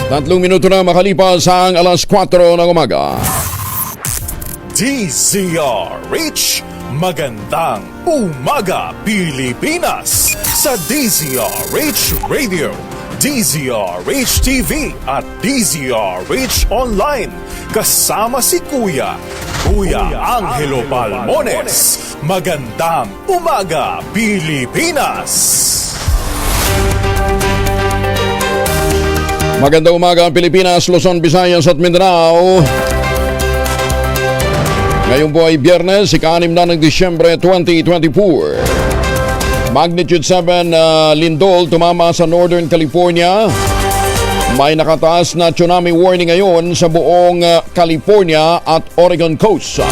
3 minuto na makalipas ang alas 4 ng umaga. DZRH, magandang umaga Pilipinas! Sa DZRH Radio, DZRH TV at DZRH Online. Kasama si Kuya Angelo Palmones. Magandang umaga Pilipinas! Magandang umaga Pilipinas, Luzon, Visayas at Mindanao. Ngayon po ay Biyernes, ika-6 na ng Disyembre 2024. Magnitude 7 lindol tumama sa Northern California. May nakataas na tsunami warning ngayon sa buong California at Oregon coast.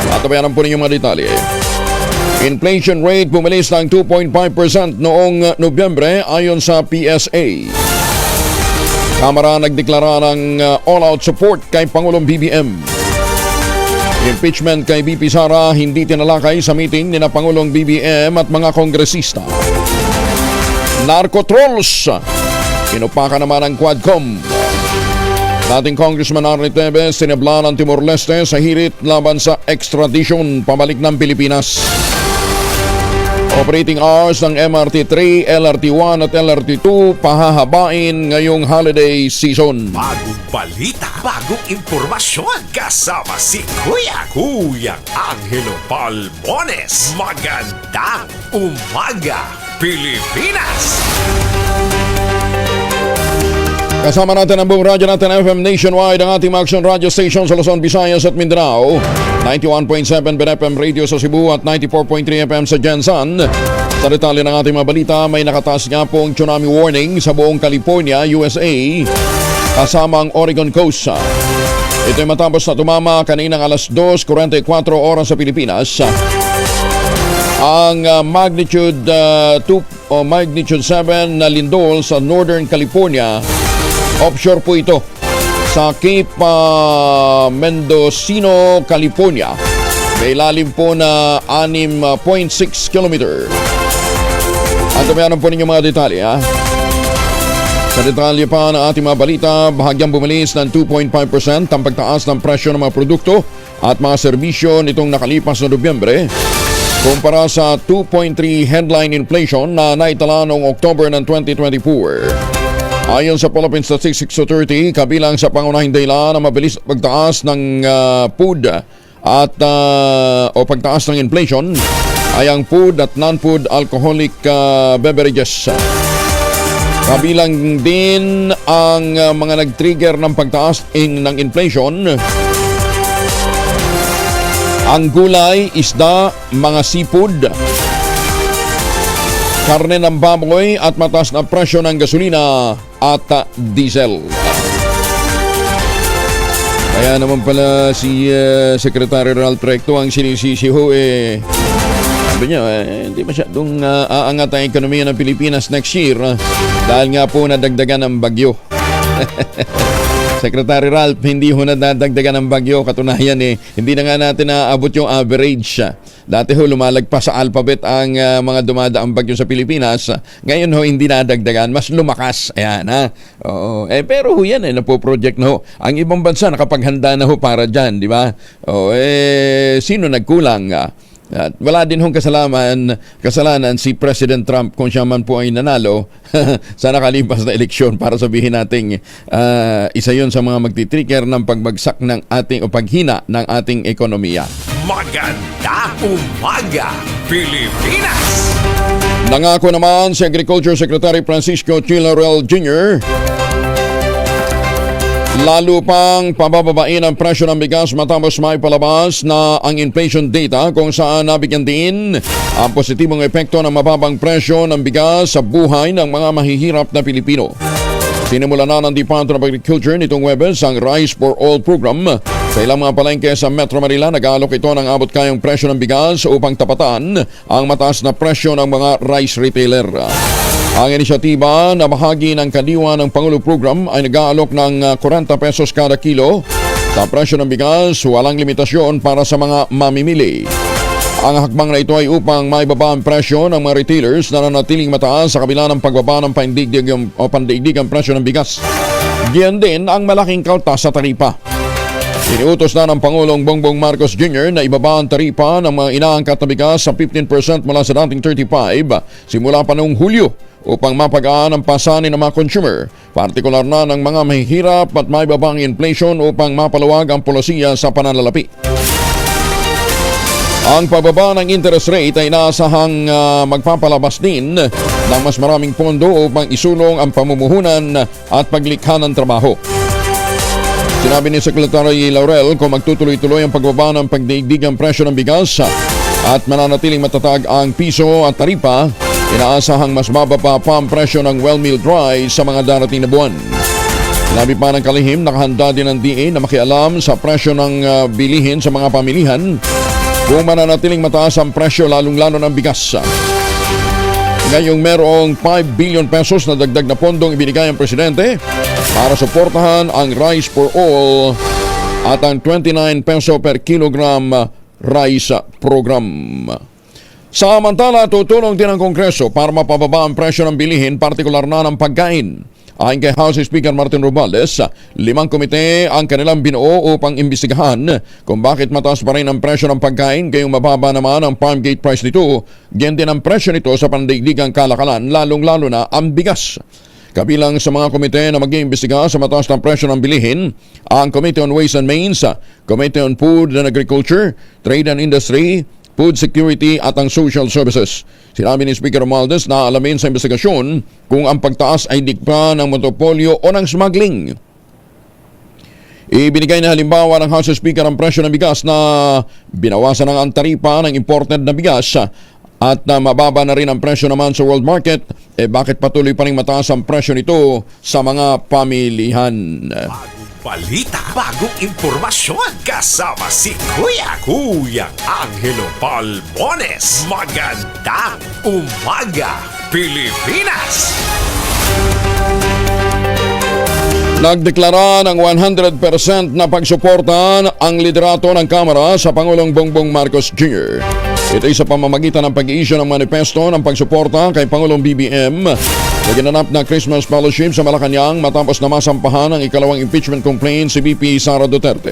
At tabayanan po ninyo mga detalye. Inflation rate bumilis ng 2.5% noong Nobyembre ayon sa PSA. Kamara nagdeklara ng all-out support kay Pangulong BBM. Impeachment kay VP Sara hindi tinalakay sa meeting ni na Pangulong BBM at mga kongresista. Narco-trolls, inupakan naman ang Quadcom. Dating Congressman Arnie Tevez sinibla ng Timor-Leste sa hirit laban sa extradition pabalik ng Pilipinas. Operating hours ng MRT3, LRT1 at LRT2 pahahabain ngayong holiday season. Bagong balita, bagong impormasyon, kasama si Kuya Angelo Palmones. Magandang umaga, Pilipinas! Kasama natin ang buong radyo natin FM nationwide, ang ating action radio station sa Luzon, Visayas at Mindanao. 91.7 BNFM Radio sa Cebu at 94.3 FM sa Jensan. Sa detalye ng ating mga balita, may nakataas nga pong tsunami warning sa buong California, USA, kasama ang Oregon coast. Ito ay matapos na tumama kaninang alas 2:44 oras sa Pilipinas. Ang magnitude 2 o magnitude 7 na lindol sa Northern California. Offshore po ito sa Cape Mendocino, California. May lalim po na 6.6 kilometer. At tumayanan po ninyo mga detalye. Sa detalye pa ng ating mga balita, bahagyang bumilis ng 2.5% ang pagtaas ng presyo ng mga produkto at mga serbisyo nitong nakalipas na Nobyembre kumpara sa 2.3 headline inflation na naitala noong October ng 2024. Ayon sa Philippine Statistics Authority, kabilang sa pangunahing dahilan na mabilis pagtaas ng food at o pagtaas ng inflation ay ang food at non-food alcoholic beverages. Kabilang din ang mga nag-trigger ng pagtaas ng inflation, ang gulay, isda, mga seafood, karne ng baboy at mataas na presyo ng gasolina at diesel. Kaya naman pala si Secretary Ralph Recto ang sinisisi ho sabi niya, hindi masyadong aangat ang ekonomiya ng Pilipinas next year dahil nga po nadagdagan ng bagyo. Secretary Ralph, hindi ho nadagdagan ng bagyo. Katunayan hindi na nga natin naabot yung average. Dati ho lumalagpas sa alphabet ang mga dumadaang bagyo sa Pilipinas. Ngayon ho hindi nadagdagan, mas lumakas. Ayan Oo. Pero ho yan napoproject na ho. Ang ibang bansa nakapaghanda na ho para dyan, di ba? Sino nagkulang? At wala din hong kasalanan si President Trump kung siya man po ay nanalo sa nakalipas na eleksyon para sabihin nating isa yun sa mga magtitrigger ng pagbagsak ng ating o paghina ng ating ekonomiya. Magandang umaga, Pilipinas! Nangako naman si Agriculture Secretary Francisco Chillarel Jr. lalo pang pabababain ang presyo ng bigas matapos may palabas na ang inflation data kung saan nabigyan din ang positibong epekto ng mababang presyo ng bigas sa buhay ng mga mahihirap na Pilipino. Sinimula na ng Department of Agriculture nitong Huwebes ang Rice for All program. Sa ilang mga palengke sa Metro Manila, nag-aalok ito ng abot kayang presyo ng bigas upang tapatan ang mataas na presyo ng mga rice retailer. Ang inisyatiba na bahagi ng kadiwa ng Pangulo Program ay nag-aalok ng 40 pesos kada kilo sa presyo ng bigas, walang limitasyon para sa mga mamimili. Ang hakbang na ito ay upang maibaba ang presyo ng mga retailers na nanatiling mataas sa kabila ng pagbaba ng pandaigdig ang presyo ng bigas. Diyan din ang malaking kautas sa taripa. Iniutos na ng Pangulong Bongbong Marcos Jr. na ibaba ang taripa ng mga inaangkat na bigas sa 15% mula sa dating 35% simula pa noong Hulyo upang mapagaan ang pasanin ng mga consumer, partikular na ng mga mahihirap at may babang inflation upang mapaluwag ang polisiya sa pananalapi. Ang pagbaba ng interest rate ay inaasahang magpapalabas din ng mas maraming pondo upang isulong ang pamumuhunan at paglikha ng trabaho. Sinabi ni Secretary Laurel kung magtutuloy-tuloy ang pagbaba ng pagdaigdigang presyo ng bigas at mananatiling matatag ang piso at taripa, inaasahang mas mababa pa ang presyo ng well-milled rice sa mga darating na buwan. Sinabi pa ng kalihim, nakahanda din ang DA na makialam sa presyo ng bilihin sa mga pamilihan kung mananatiling mataas ang presyo lalong-lalo ng bigas. Ngayong merong 5 billion pesos na dagdag na pondong ibinigay ang presidente para suportahan ang Rice for All at ang 29 peso per kilogram rice program. Samantala, tutulong din ang Kongreso para mapababa ang presyo ng bilihin, partikular na ng pagkain. Ayon kay House Speaker Martin Romualdez, 5 komite ang kanilang binuo upang imbestigahan kung bakit mataas pa rin ang presyo ng pagkain gayong mababa naman ang farm gate price nito, ganyan din ang presyo nito sa pandaigdigang kalakalan, lalong-lalo na ang bigas. Kabilang sa mga komite na mag-iimbestiga sa mataas ng presyo ng bilihin, ang Committee on Ways and Means, Committee on Food and Agriculture, Trade and Industry, Food Security at ang Social Services. Sinabi ni Speaker Romualdez na alamin sa investigasyon kung ang pagtaas ay dikta ng monopolyo o ng smuggling. Ibinigay na halimbawa ng House Speaker ang presyo ng bigas na binawasan ng ang taripa ng imported na bigas at mababa na rin ang presyo naman sa world market. Bakit patuloy pa rin mataas ang presyo nito sa mga pamilihan? Balita, bagong impormasyon, kasama si Kuyang Angelo Palmones. Magandang umaga, Pilipinas! Nagdeklara ng 100% na pagsuporta ang liderato ng Kamara sa Pangulong Bongbong Marcos Jr. Ito ay sa pamamagitan ng pag-i-issue ng manifesto ng pagsuporta kay Pangulong BBM na ginanap na Christmas Fellowship sa Malacanang matapos na masampahan ang ikalawang impeachment complaint si VP Sara Duterte.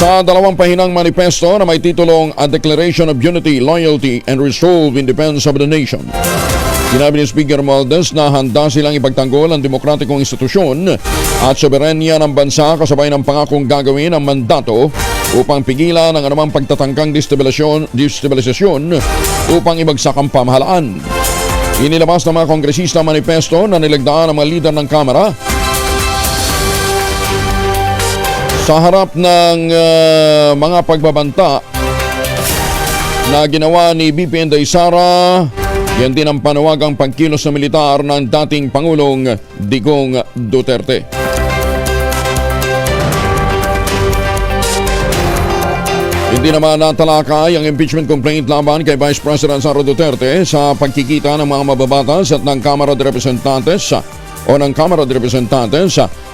Sa 2 pahinang manifesto na may titulong A Declaration of Unity, Loyalty and Resolve in Defense of the Nation, sinabi ni Speaker Romualdez na handa silang ipagtanggol ang demokratikong institusyon at soberenya ng bansa kasabay ng pangakong gagawin ang mandato upang pigilan ang anumang pagtatangkang destabilisasyon upang ibagsak ang pamahalaan. Inilabas ng mga kongresista manifesto na nilagdaan ng mga lider ng Kamara sa harap ng mga pagbabanta na ginawa ni VP Inday Sara. Yan din ang panawagang pagkilos ng militar ng dating Pangulong Digong Duterte. Hindi naman natalakay ang impeachment complaint laban kay Vice President Sara Duterte sa pagkikita ng mga mababatas at ng Kamara de Representantes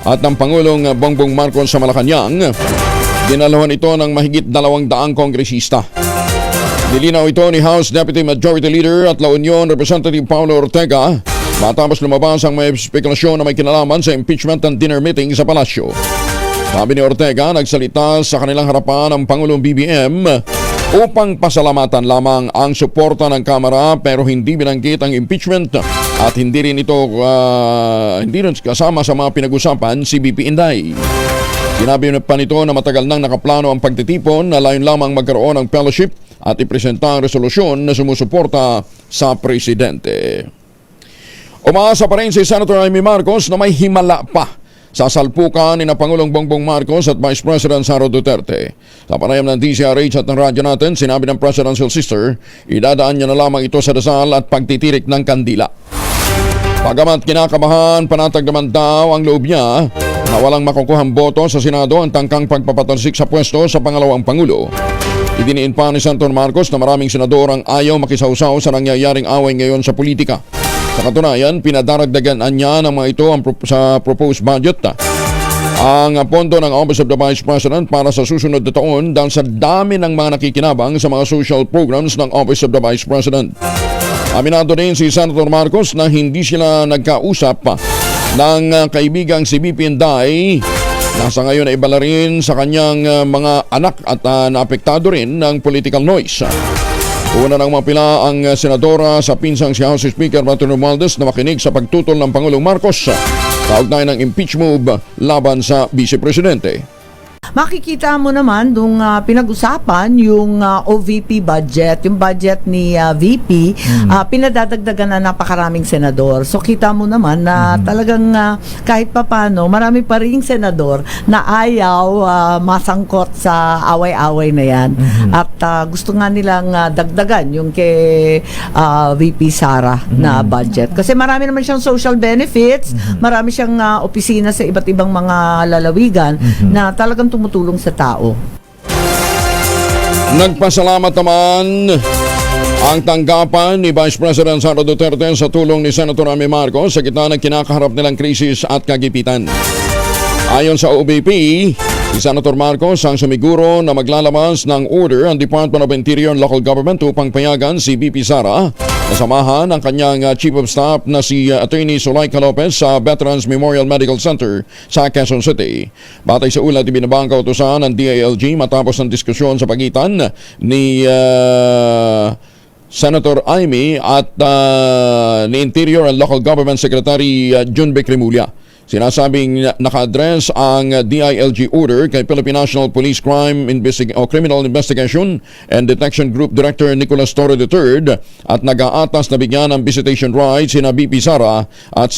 at ng Pangulong Bongbong Marcos sa Malacanang. Dinaluhan ito ng mahigit 200 kongresista. Nilinaw ito ni House Deputy Majority Leader at La Union Representative Paulo Ortega matapos lumabas ang may spekulasyon na may kinalaman sa impeachment and dinner meeting sa palasyo. Sabi ni Ortega, nagsalita sa kanilang harapan ang Pangulong BBM upang pasalamatan lamang ang suporta ng Kamara pero hindi binanggit ang impeachment at hindi rin kasama sa mga pinag-usapan si VP Inday. Sinabi pa nito na matagal nang nakaplano ang pagtitipon na layon lamang magkaroon ng fellowship at ipresenta ang resolusyon na sumusuporta sa presidente. Umaasa pa rin si Senator Amy Marcos na may himala pa sa salpukan ni na Pangulong Bongbong Marcos at Vice President Sara Duterte. Sa panayam ng DCRH at ng radyo natin, sinabi ng Presidential Sister, idadaan niya na lamang ito sa dasal at pagtitirik ng kandila. Bagamat kinakabahan, panatag naman daw ang loob niya na walang makukuhang boto sa Senado ang tangkang pagpapatalsik sa pwesto sa pangalawang Pangulo. Idiniin pa ni Senator Marcos na maraming senador ang ayaw makisawsaw sa nangyayaring away ngayon sa politika. Sa katunayan, pinadaragdagan niya ng mga ito sa proposed budget ang pondo ng Office of the Vice President para sa susunod na taon dahil sa dami ng mga nakikinabang sa mga social programs ng Office of the Vice President. Aminado din si Senator Marcos na hindi sila nagkausap ng kaibigang si BP Inday. Nasa ngayon ay ibala rin sa kanyang mga anak at naapektado rin ng political noise. Una nang mapila ang senadora sa pinsang si House Speaker Martin Romualdez na makinig sa pagtutol ng Pangulong Marcos kaugnay ng impeach move laban sa Vice Presidente. Makikita mo naman nung pinag-usapan yung OVP budget, yung budget ni VP, pinadadagdagan na napakaraming senador. So kita mo naman na talagang kahit papano, marami pa ring senador na ayaw masangkot sa away-away na yan. At gusto nga nilang dagdagan yung kay VP Sara na budget. Kasi marami naman siyang social benefits, marami siyang opisina sa iba't ibang mga lalawigan na talagang tumutulong sa tao. Nagpasalamat naman ang tanggapan ni Vice President Sara Duterte sa tulong ni Senator Amy Marcos sa gitna ng kinakaharap nilang krisis at kagipitan. Ayon sa OBP, si Senator Marcos ang sumiguro na maglalabas ng order ang Department of Interior and Local Government upang payagan si VP Sara na samahan ang kanyang Chief of Staff na si Attorney Zuleika Lopez sa Veterans Memorial Medical Center sa Quezon City. Batay sa ulat, ibinaba ang kautusan ng DILG matapos ng diskusyon sa pagitan ni Senator Amy at ni Interior and Local Government Secretary Junbe Cremulya. Sinasabing naka-address ang DILG order kay Philippine National Police Criminal Investigation and Detection Group Director Nicolas Torre III at nag-aatas na bigyan ng visitation rights sina VP Sara at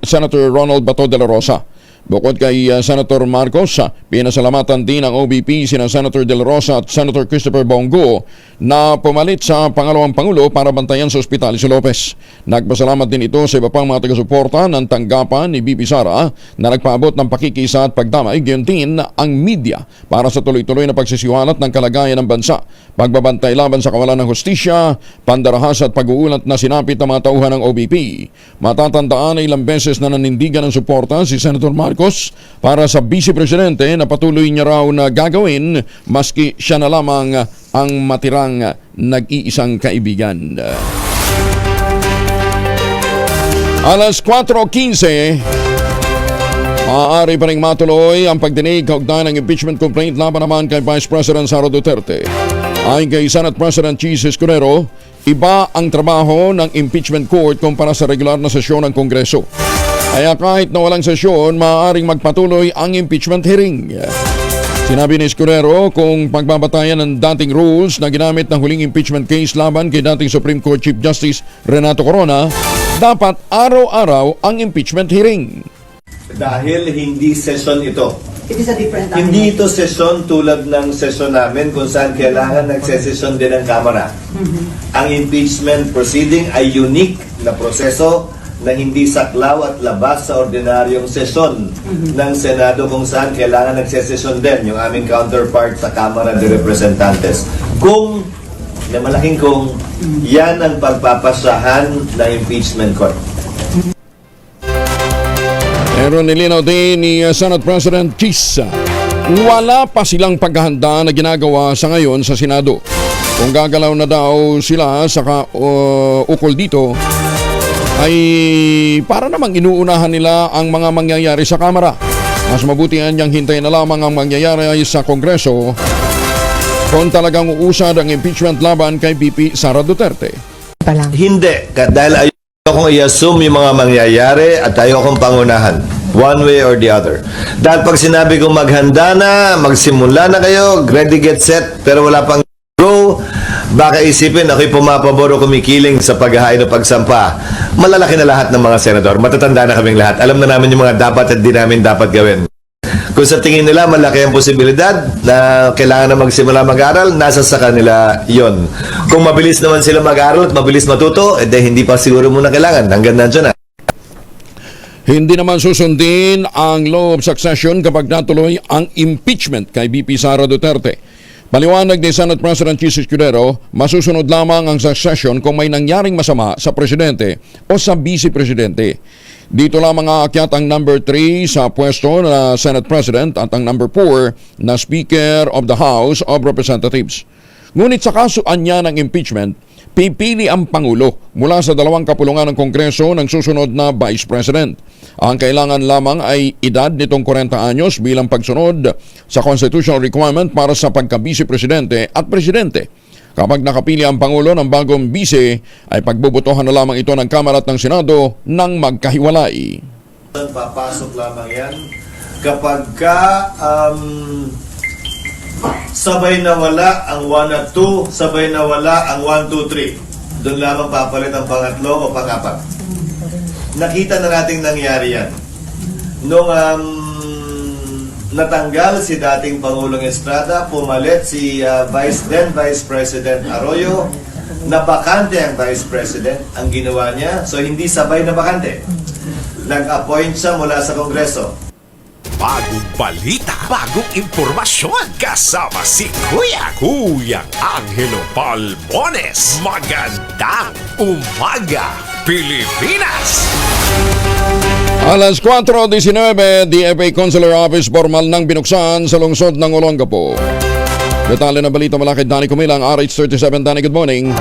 Senator Ronald Bato de la Rosa. Bukod kay Senator Marcos, pinasalamatan din ng OBP sina Senator De La Rosa at Senator Christopher Bongo na pumalit sa pangalawang Pangulo para bantayan sa ospital si Lopez. Nagpasalamat din ito sa iba pang mga taga-suporta ng tanggapan ni VP Sara na nagpaabot ng pakikisa at pagdamay, gayon din ang media para sa tuloy-tuloy na pagsisiwalat ng kalagayan ng bansa, pagbabantay laban sa kawalan ng hustisya, pandarahas at pag-uulat na sinapit ng mga tauhan ng OBP. Matatandaan na ilang beses na nanindigan ng suporta si Senator Marcos para sa Vice Presidente na patuloy niya raw na gagawin maski siya na lamang ang matirang nag-iisang kaibigan. Alas 4:15, maaari pa rin matuloy ang pagdinig kaugnay ng impeachment complaint laban naman kay Vice President Sara Duterte. Ayon kay Senate President Chis Escudero, iba ang trabaho ng impeachment court kumpara sa regular na sesyon ng Kongreso. Kaya kahit na walang sesyon, maaaring magpatuloy ang impeachment hearing. Sinabi ni Escudero kung pagbabatayan ng dating rules na ginamit ng huling impeachment case laban kay dating Supreme Court Chief Justice Renato Corona, dapat araw-araw ang impeachment hearing. Dahil hindi session ito. It is a different Hindi ito session tulad ng session namin kung saan kailangan nagsesesyon din ang Kamara. Ang impeachment proceeding ay unique na proseso na hindi saklaw at labas sa ordinaryong sesyon ng Senado kung saan kailangan nagsesesyon din yung aming counterpart sa Kamara de Representantes. Kung, na malaking kung, yan ang pagpapasahan ng impeachment court. Pero nilinaw din ni Senate President Chis, wala pa silang paghahanda na ginagawa sa ngayon sa Senado. Kung gagalaw na daw sila sa ukol dito, ay para namang inuunahan nila ang mga mangyayari sa Kamara. Mas mabuti niyang hintayin na lamang ang mangyayari sa Kongreso kung talagang uusad ang impeachment laban kay VP Sara Duterte. Hindi, dahil ayokong i-assume yung mga mangyayari at ayokong pangunahan. One way or the other. Dahil pag sinabi kong maghanda na, magsimula na kayo, ready, get set, pero wala pang go, baka isipin ako'y pumapabor o kumikiling sa paghahain o pagsampa. Malalaki na lahat ng mga senador. Matatanda na kaming lahat. Alam na namin yung mga dapat at di namin dapat gawin. Kung sa tingin nila malaki ang posibilidad na kailangan na magsimula mag-aral, nasa sa kanila yon. Kung mabilis naman sila mag-aral at mabilis matuto, hindi pa siguro muna kailangan. Hanggang nandiyan na. Hindi naman susundin ang law of succession kapag natuloy ang impeachment kay VP Sara Duterte. Paliwanag ni Senate President Chis Escudero, masusunod lamang ang succession kung may nangyaring masama sa presidente o sa vice presidente. Dito lamang aakyat ang number 3 sa pwesto na Senate President at ang number 4 na Speaker of the House of Representatives. Ngunit sa kasuan niya ng impeachment, pipili ang Pangulo mula sa dalawang kapulungan ng Kongreso ng susunod na Vice President. Ang kailangan lamang ay edad nitong 40 anyos bilang pagsunod sa constitutional requirement para sa pagka-Vice Presidente at Presidente. Kapag nakapili ang Pangulo ng bagong bise, ay pagbubutuhan na lamang ito ng Kamara at ng Senado ng magkahiwalay. Papasok lamang yan kapag sabay na wala ang 1 at 2, sabay na wala ang 1, 2, 3. Doon lamang papalit ang pangatlo o pangapat. Nakita na nating nangyari yan. Nung natanggal si dating Pangulong Estrada, pumalit si Vice President Arroyo, na bakante ang Vice President, ang ginawa niya. So hindi sabay na bakante. Nag-appoint siya mula sa Kongreso. Bagong balita, bagong impormasyon, kasama si Kuyang Angelo Palmones. Magandang umaga, Pilipinas! Alas 4:19, DFA Consular Office formal nang binuksan sa lungsod ng Olongapo. Detalye ng balita mula kay Danny Cumilang, RH37. Danny, good morning.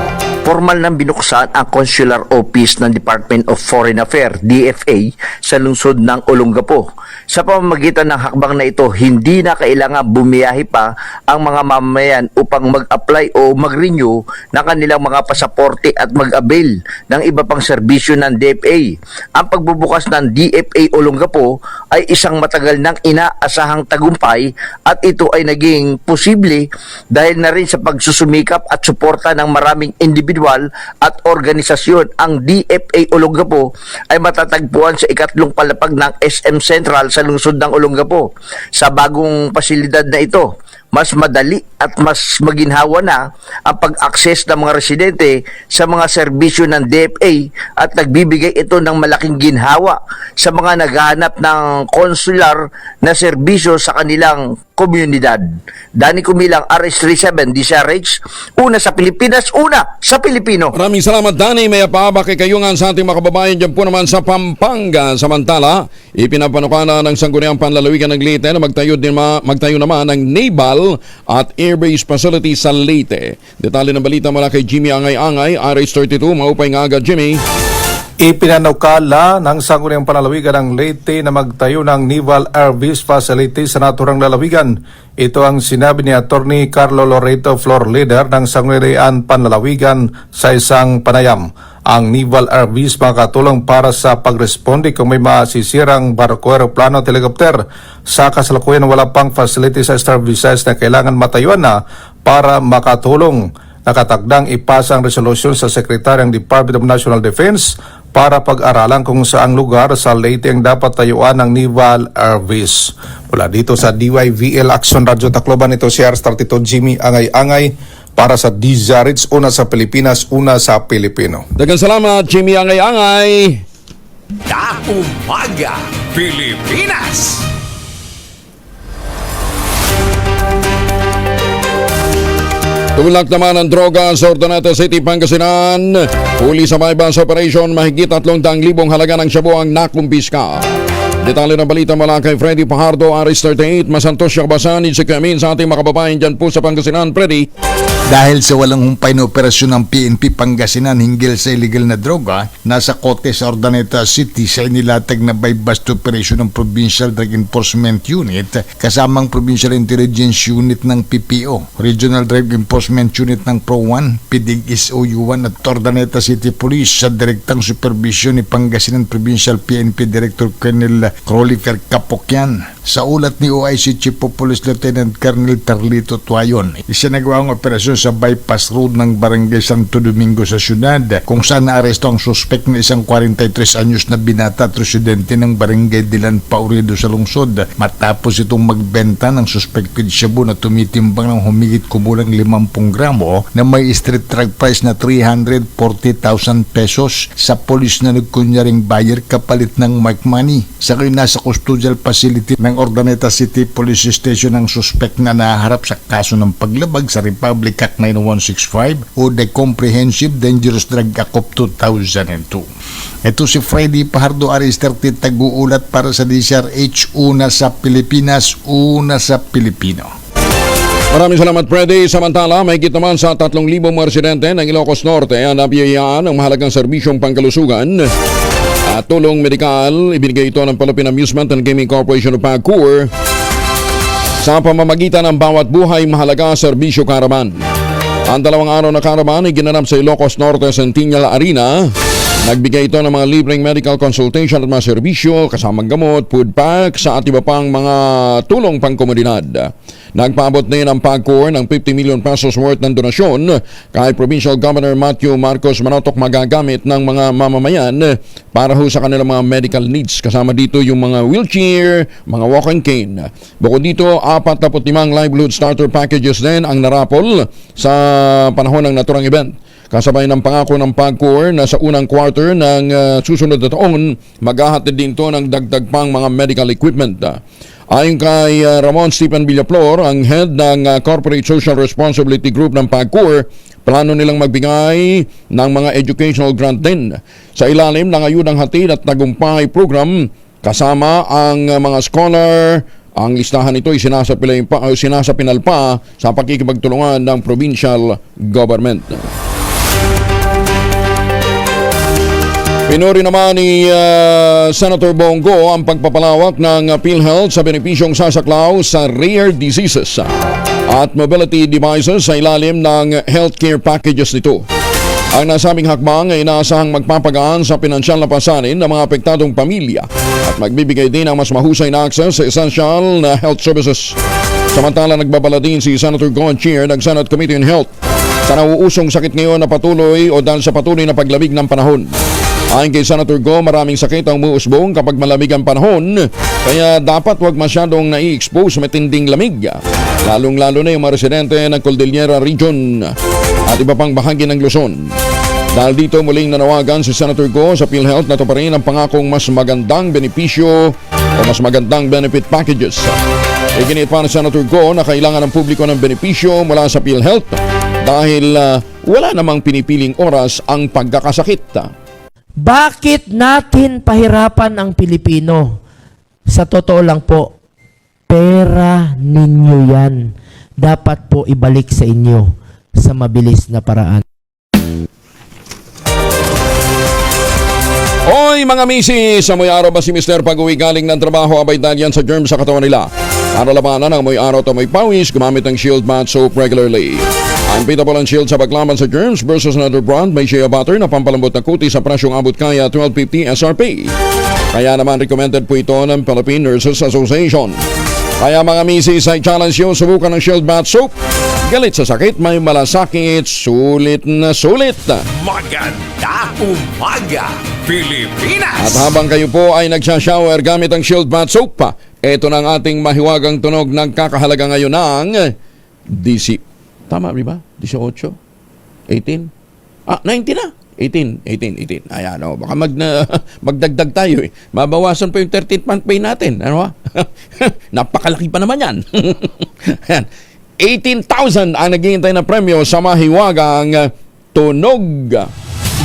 Formal nang binuksan ang Consular Office ng Department of Foreign Affairs, DFA, sa lungsod ng Olongapo. Sa pamamagitan ng hakbang na ito, hindi na kailangan bumiyahe pa ang mga mamamayan upang mag-apply o mag-renew ng kanilang mga pasaporte at mag-avail ng iba pang serbisyo ng DFA. Ang pagbubukas ng DFA Olongapo ay isang matagal nang inaasahang tagumpay at ito ay naging posible dahil na rin sa pagsusumikap at suporta ng maraming individual at organisasyon. Ang DFA Olongapo ay matatagpuan sa ikatlong palapag ng SM Central sa lungsod ng Olongapo. Sa bagong pasilidad na ito, mas madali at mas maginhawa na ang pag-access ng mga residente sa mga serbisyo ng DFA at nagbibigay ito ng malaking ginhawa sa mga naghahanap ng consular na serbisyo sa kanilang komunidad. Danny Cumilang, RH37, DCRH, una sa Pilipinas, una sa Pilipino. Maraming salamat, Danny. May apabaki kayungan sa ating mga kababayan dyan po naman sa Pampanga. Samantala, ipinapanukala ng Sangguniang Panlalawigan ng Leyte na magtayo naman ng Naval at Airbase Facility sa Leyte. Detalye ng balita mula kay Jimmy Angay-Angay, RH32. Maupay nga agad, Jimmy. Ipinanukala ng Sangguniang Panlalawigan ng Leyte na magtayo ng Naval Air Base Facility sa naturang lalawigan. Ito ang sinabi ni Attorney Carlo Loreto, floor leader ng Sangguniang Panlalawigan sa isang panayam. Ang Naval Air Base makakatulong para sa pagresponde kung may masisirang barko, aeroplano at helicopter. Sa kasalukuyan wala pang facility sa Star Visayas na kailangan matayuan na para makatulong. Nakatagdang ipasa ang resolusyon sa Secretary ng Department of National Defense para pag-aralan kung saang lugar sa Leyte ang dapat tayuan ng Naval Air Base. Mula dito sa DYVL Action Radio Tacloban, ito si R32 Jimmy Angay-Angay para sa DZRH, una sa Pilipinas, una sa Pilipino. Daghang salamat, Jimmy Angay-Angay. Umaga, Pilipinas! Tumulak naman ang droga sa Ordoneta City, Pangasinan. Huli sa bypass operation, mahigit 300,000 halaga ng shabu ang nakumpiska. Detalye ng balita mula kay Freddy Pajardo, RH38. Masantos siya kabasan, si Kamin sa ating mga kababayan dyan po sa Pangasinan. Freddy. Dahil sa walang humpay na operasyon ng PNP Pangasinan hinggil sa illegal na droga, nasa kote sa Urdaneta City sa inilatag na bypass operation ng Provincial Drug Enforcement Unit kasamang Provincial Intelligence Unit ng PPO, Regional Drug Enforcement Unit ng PRO1, PDIG SOU1 at Urdaneta City Police sa direktang supervision ni Pangasinan Provincial PNP Director Colonel Crolifer Capocyan. Sa ulat ni OIC Chief of Police Lieutenant Colonel Carlito Tuayon, isinagawa ang operasyon sa bypass road ng Barangay Santo Domingo sa syudad kung saan naaresto ang suspect na isang 43 anyos na binata at residente ng Barangay Dilan Paurido sa lungsod matapos itong magbenta ng suspected shabu na tumitimbang ng humigit kumulang 50 gramo na may street drug price na 340,000 pesos sa polis na nagkunyaring buyer kapalit ng mark money. Sa kayo nasa custodial facility ng Urdaneta City Police Station ang suspect na naharap sa kaso ng paglabag sa Republic Act 9165 o the Comprehensive Dangerous Drug Act of 2002. Ito si Freddy Pajardo, RH38, tag-uulat para sa DCRH, una sa Pilipinas, una sa Pilipino. Maraming salamat, Freddy. Samantala, mahigit naman sa 3,000 mga residente ng Ilocos Norte ang nabiyayaan ng mahalagang serbisyong pangkalusugan at tulong medikal. Ibinigay ito ng Philippine Amusement and Gaming Corporation of PAGCOR sa pamamagitan ng bawat buhay mahalaga serbisyo karaman. Ang 2 araw na karaman ay ginanap sa Ilocos Norte Centennial Arena. Nagbigay ito ng mga libreng medical consultation at mga serbisyo, kasamang gamot, food packs at iba pang mga tulong pangkomunidad. Nagpaabot din ang PAGCOR ng 50 million pesos worth ng donasyon kay Provincial Governor Matthew Marcos Manotok magagamit ng mga mamamayan para ho sa kanilang mga medical needs. Kasama dito yung mga wheelchair, mga walking cane. Bukod dito, 45 livelihood starter packages din ang narapol sa panahon ng naturang event. Kasabay ng pangako ng PAGCOR na sa unang quarter ng susunod na taon, maghahatid din ito ng dagdag pang mga medical equipment. Ayon kay Ramon Stephen Villaflor, ang head ng Corporate Social Responsibility Group ng PAGCOR, plano nilang magbigay ng mga educational grant din sa ilalim ng Ayudang Hatid at Tagumpay program, kasama ang mga scholar. Ang listahan nito ay sinasapinal pa sa pakikipagtulungan ng provincial government. Pinuri naman ni Senator Bongo ang pagpapalawak ng PhilHealth sa benepisyong sasaklaw sa rare diseases at mobility devices sa ilalim ng healthcare packages nito. Ang nasabing hakbang ay inaasahang magpapagaan sa pinansyal na pasanin ng mga apektadong pamilya at magbibigay din ng mas mahusay na access sa essential na health services. Samantala, nagbabala din si Senator Go, chair ng Senate Committee on Health, sa nauusong sakit ngayon na patuloy o dahil sa patuloy na paglamig ng panahon. Ayon kay Senator Go, maraming sakit ang umuusbong kapag malamig ang panahon, kaya dapat huwag masyadong nai-expose sa matinding lamig. Lalong-lalo na yung mga residente ng Cordillera Region at iba pang bahagi ng Luzon. Dahil dito, muling nanawagan si Senator Go sa PhilHealth na tuparin ang pangakong mas magandang benepisyo o mas magandang benefit packages. Iginit pa ni Senator Go na kailangan ng publiko ng benepisyo mula sa PhilHealth dahil wala namang pinipiling oras ang pagkakasakit. Bakit natin pahirapan ang Pilipino? Sa totoo lang po, pera ninyo yan. Dapat po ibalik sa inyo sa mabilis na paraan. Oy mga misis, amoy araw ba si Mr. pag-uwi galing ng trabaho abay dahil yan sa germs sa katawan nila? Para labanan ang amoy araw at amoy pawis, gumamit ng Shield Bath Soap regularly. Unbeatable ang Shield sa paglaban sa germs versus another brand may shea butter na pampalambot na kuti sa presyong abot kaya 12.50 SRP. Kaya naman recommended po ito ng Philippine Nurses Association. Kaya mga misis ay challenge nyo, subukan ng Shield Bath Soap. Galit sa sakit, may malasakit, sulit na sulit. Magandang umaga, Pilipinas! At habang kayo po ay nagsashower gamit ang Shield Bath Soap pa, ito na ang ating mahiwagang tunog ng kakahalaga ngayon ng DC. Tama, di ba? 18? 18? 19 na? 18. Ayan, baka magdagdag tayo eh. Mabawasan pa yung 13th month pay natin. Ano ba? Napakalaki pa naman yan. Ayan. 18,000 ang naghihintay na premyo sa mahiwagang tunog.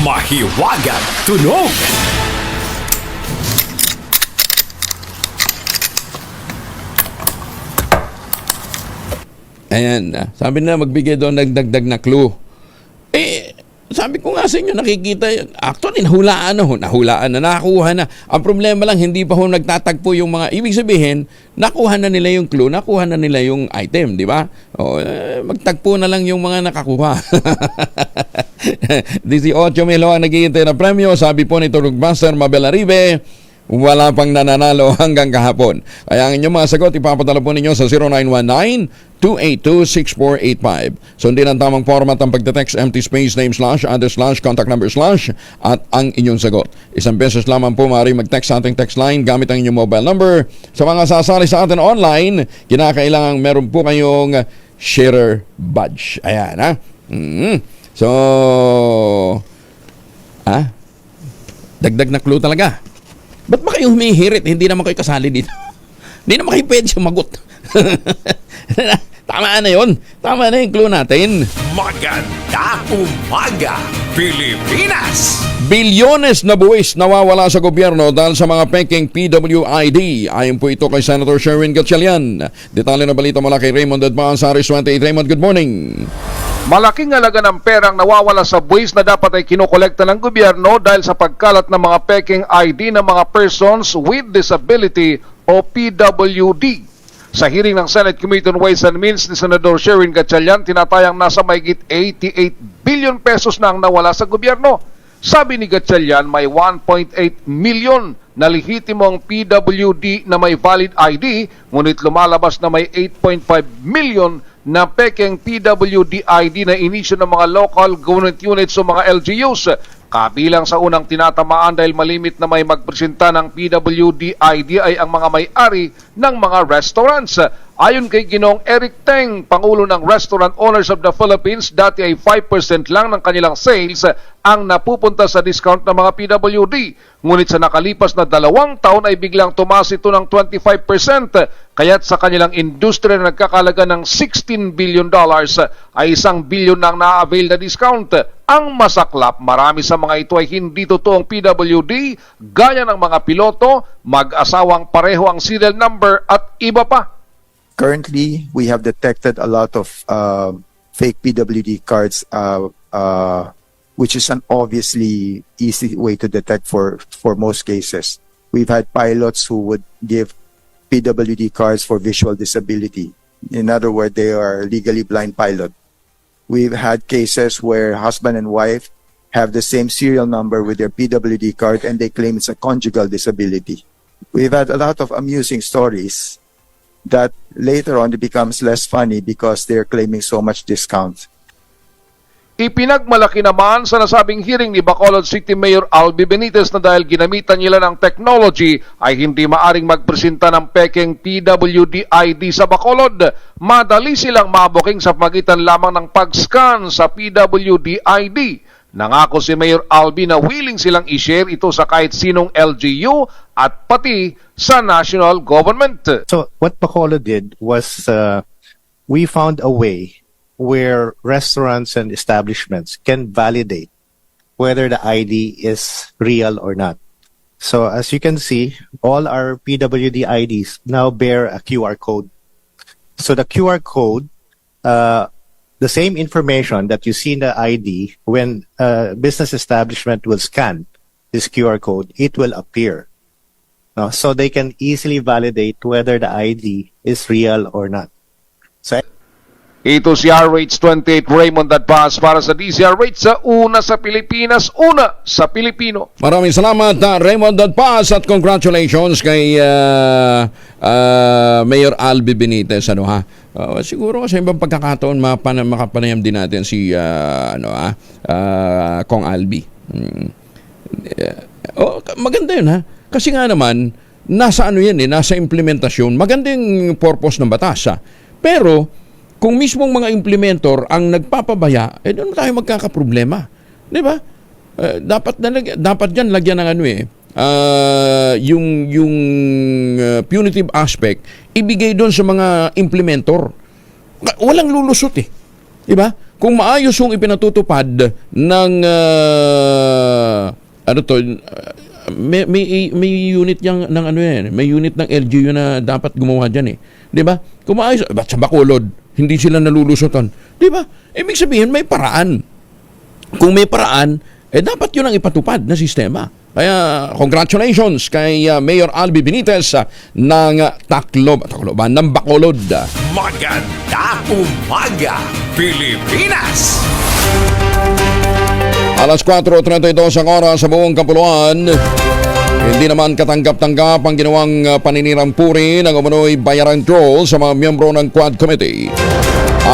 Mahiwagang tunog! Ayan, sabi na magbigay doon nagdagdag na clue. Sabi ko nga sa inyo, nakikita yun. Actually, nahulaan na, nakakuha na. Ang problema lang, hindi pa ho nagtatagpo yung mga, ibig sabihin, nakuha na nila yung clue, nakuha na nila yung item, di ba? Magtagpo na lang yung mga nakakuha. 18 Milo ang naghihintay na premyo, sabi po ni Turugmaster Mabel Aribe, wala pang nananalo hanggang kahapon. Kaya ang inyong mga sagot, ipapadala po ninyo sa 0919-282-6485. Sundin ang tamang format ng pagte-text, empty space, name / address / contact number / at ang inyong sagot. Isang beses lamang po maaaring mag-text sa ating text line gamit ang inyong mobile number. Sa mga sasali sa atin online, kinakailangan meron po kayong sharer badge. Ayan, ha? So, dagdag na clue talaga. Ba't ba kayo humihirit? Hindi naman kayo kasali dito. Hindi naman kayo pwede sumagot. Tama na yun. Tama na yung clue natin. Maganda umaga, Pilipinas! Bilyones na buwis nawawala sa gobyerno dahil sa mga peking PWID. Ayon po ito kay Senator Sherwin Gatchalian. Detalye na balita mula kay Raymond Advance, Aris 28. Raymond, good morning. Malaking halaga ng perang nawawala sa buwis na dapat ay kinokolekta ng gobyerno dahil sa pagkalat ng mga peking ID ng mga persons with disability o PWD. Sa hearing ng Senate Committee on Ways and Means ni Senador Sherwin Gatchalian, tinatayang nasa mahigit 88 billion pesos na ang nawala sa gobyerno. Sabi ni Gatchalian, may 1.8 million na lehitimong PWD na may valid ID, ngunit lumalabas na may 8.5 million na pekeng PWD ID na inisyo ng mga local government units o mga LGUs. Kabilang sa unang tinatamaan dahil malimit na may magpresenta ng PWD ID ay ang mga may-ari ng mga restaurants. Ayon kay Ginoong Eric Teng, Pangulo ng Restaurant Owners of the Philippines, dati ay 5% lang ng kanilang sales ang napupunta sa discount ng mga PWD. Ngunit sa nakalipas na 2 taon ay biglang tumaas ito ng 25%. Kaya't sa kanilang industriya na nagkakalaga ng $16 billion ay 1 billion na ang na-avail na discount. Ang masaklap, marami sa mga ito ay hindi totoong PWD, gaya ng mga piloto, mag-asawang pareho ang serial number at iba pa. Currently, we have detected a lot of fake PWD cards, which is an obviously easy way to detect for most cases. We've had pilots who would give PWD cards for visual disability. In other words, they are legally blind pilot. We've had cases where husband and wife have the same serial number with their PWD card and they claim it's a conjugal disability. We've had a lot of amusing stories that later on it becomes less funny because they're claiming so much discount. Ipinagmalaki naman sa nasabing hearing ni Bacolod City Mayor Albi Benitez na dahil ginamitan nila ng technology ay hindi maaring magpresenta ng pekeng PWD ID sa Bacolod. Madali silang mabuking sa pagitan lamang ng pag-scan sa PWD ID. Nangako si Mayor Albi na willing silang i-share ito sa kahit sinong LGU at pati sa national government. So what Bacolod did was we found a way where restaurants and establishments can validate whether the ID is real or not. So as you can see, all our PWD IDs now bear a QR code. So the QR code, the same information that you see in the ID, when a business establishment will scan this QR code, it will appear. So they can easily validate whether the ID is real or not. So ito si RH28 Raymond Advance para sa DZRH sa una sa Pilipinas, una sa Pilipino. Maraming salamat Raymond Advance at congratulations kay Mayor Albi Benitez. Siguro sa ibang pagkakataon makapanayam din natin si Kong Albi. Maganda yun kasi nga naman nasa nasa implementasyon. Maganda yung purpose ng batas pero kung mismong mga implementor ang nagpapabaya, doon tayo magkakaproblema. Di ba? Dapat dyan lagyan ng yung punitive aspect, ibigay doon sa mga implementor. Walang lulusot Di ba? Kung maayos yung ipinatutupad ng may unit yang ng may unit ng LGU na dapat gumawa diyan 'di ba? Kung maayos, ba't sa Bacolod hindi sila nalulusotan? 'Di ba? Ibig sabihin may paraan. Kung may paraan, dapat 'yun ang ipatupad na sistema. Kaya congratulations kay Mayor Albi Benitez ng Tacloban ng Bacolod. Maganda umaga, Pilipinas! Alas 4:32 ang oras sa buong kapuluan. Hindi naman katanggap-tanggap ang ginawang paninirampuri ng umano'y bayarang troll sa mga miyembro ng Quad Committee.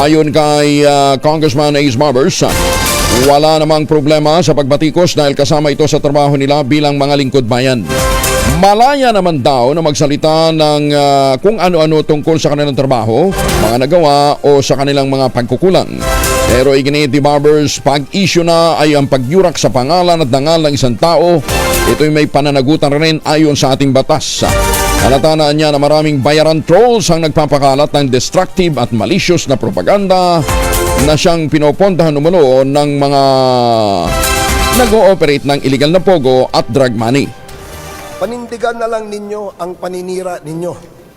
Ayon kay Congressman Ace Barbers, wala namang problema sa pagbatikos dahil kasama ito sa trabaho nila bilang mga lingkod bayan. Malaya naman daw na magsalita ng kung ano-ano tungkol sa kanilang trabaho, mga nagawa o sa kanilang mga pagkukulang. Pero iginit ni Barbers, pag-issue na ay ang pagyurak sa pangalan at dangal ng isang tao. Ito'y may pananagutan rin ayon sa ating batas. Halataan niya na maraming bayaran trolls ang nagpapakalat ng destructive at malicious na propaganda na siyang pinopondahan umano ng mga nag-ooperate ng illegal na pogo at drug money. Panindigan na lang ninyo ang paninira ninyo.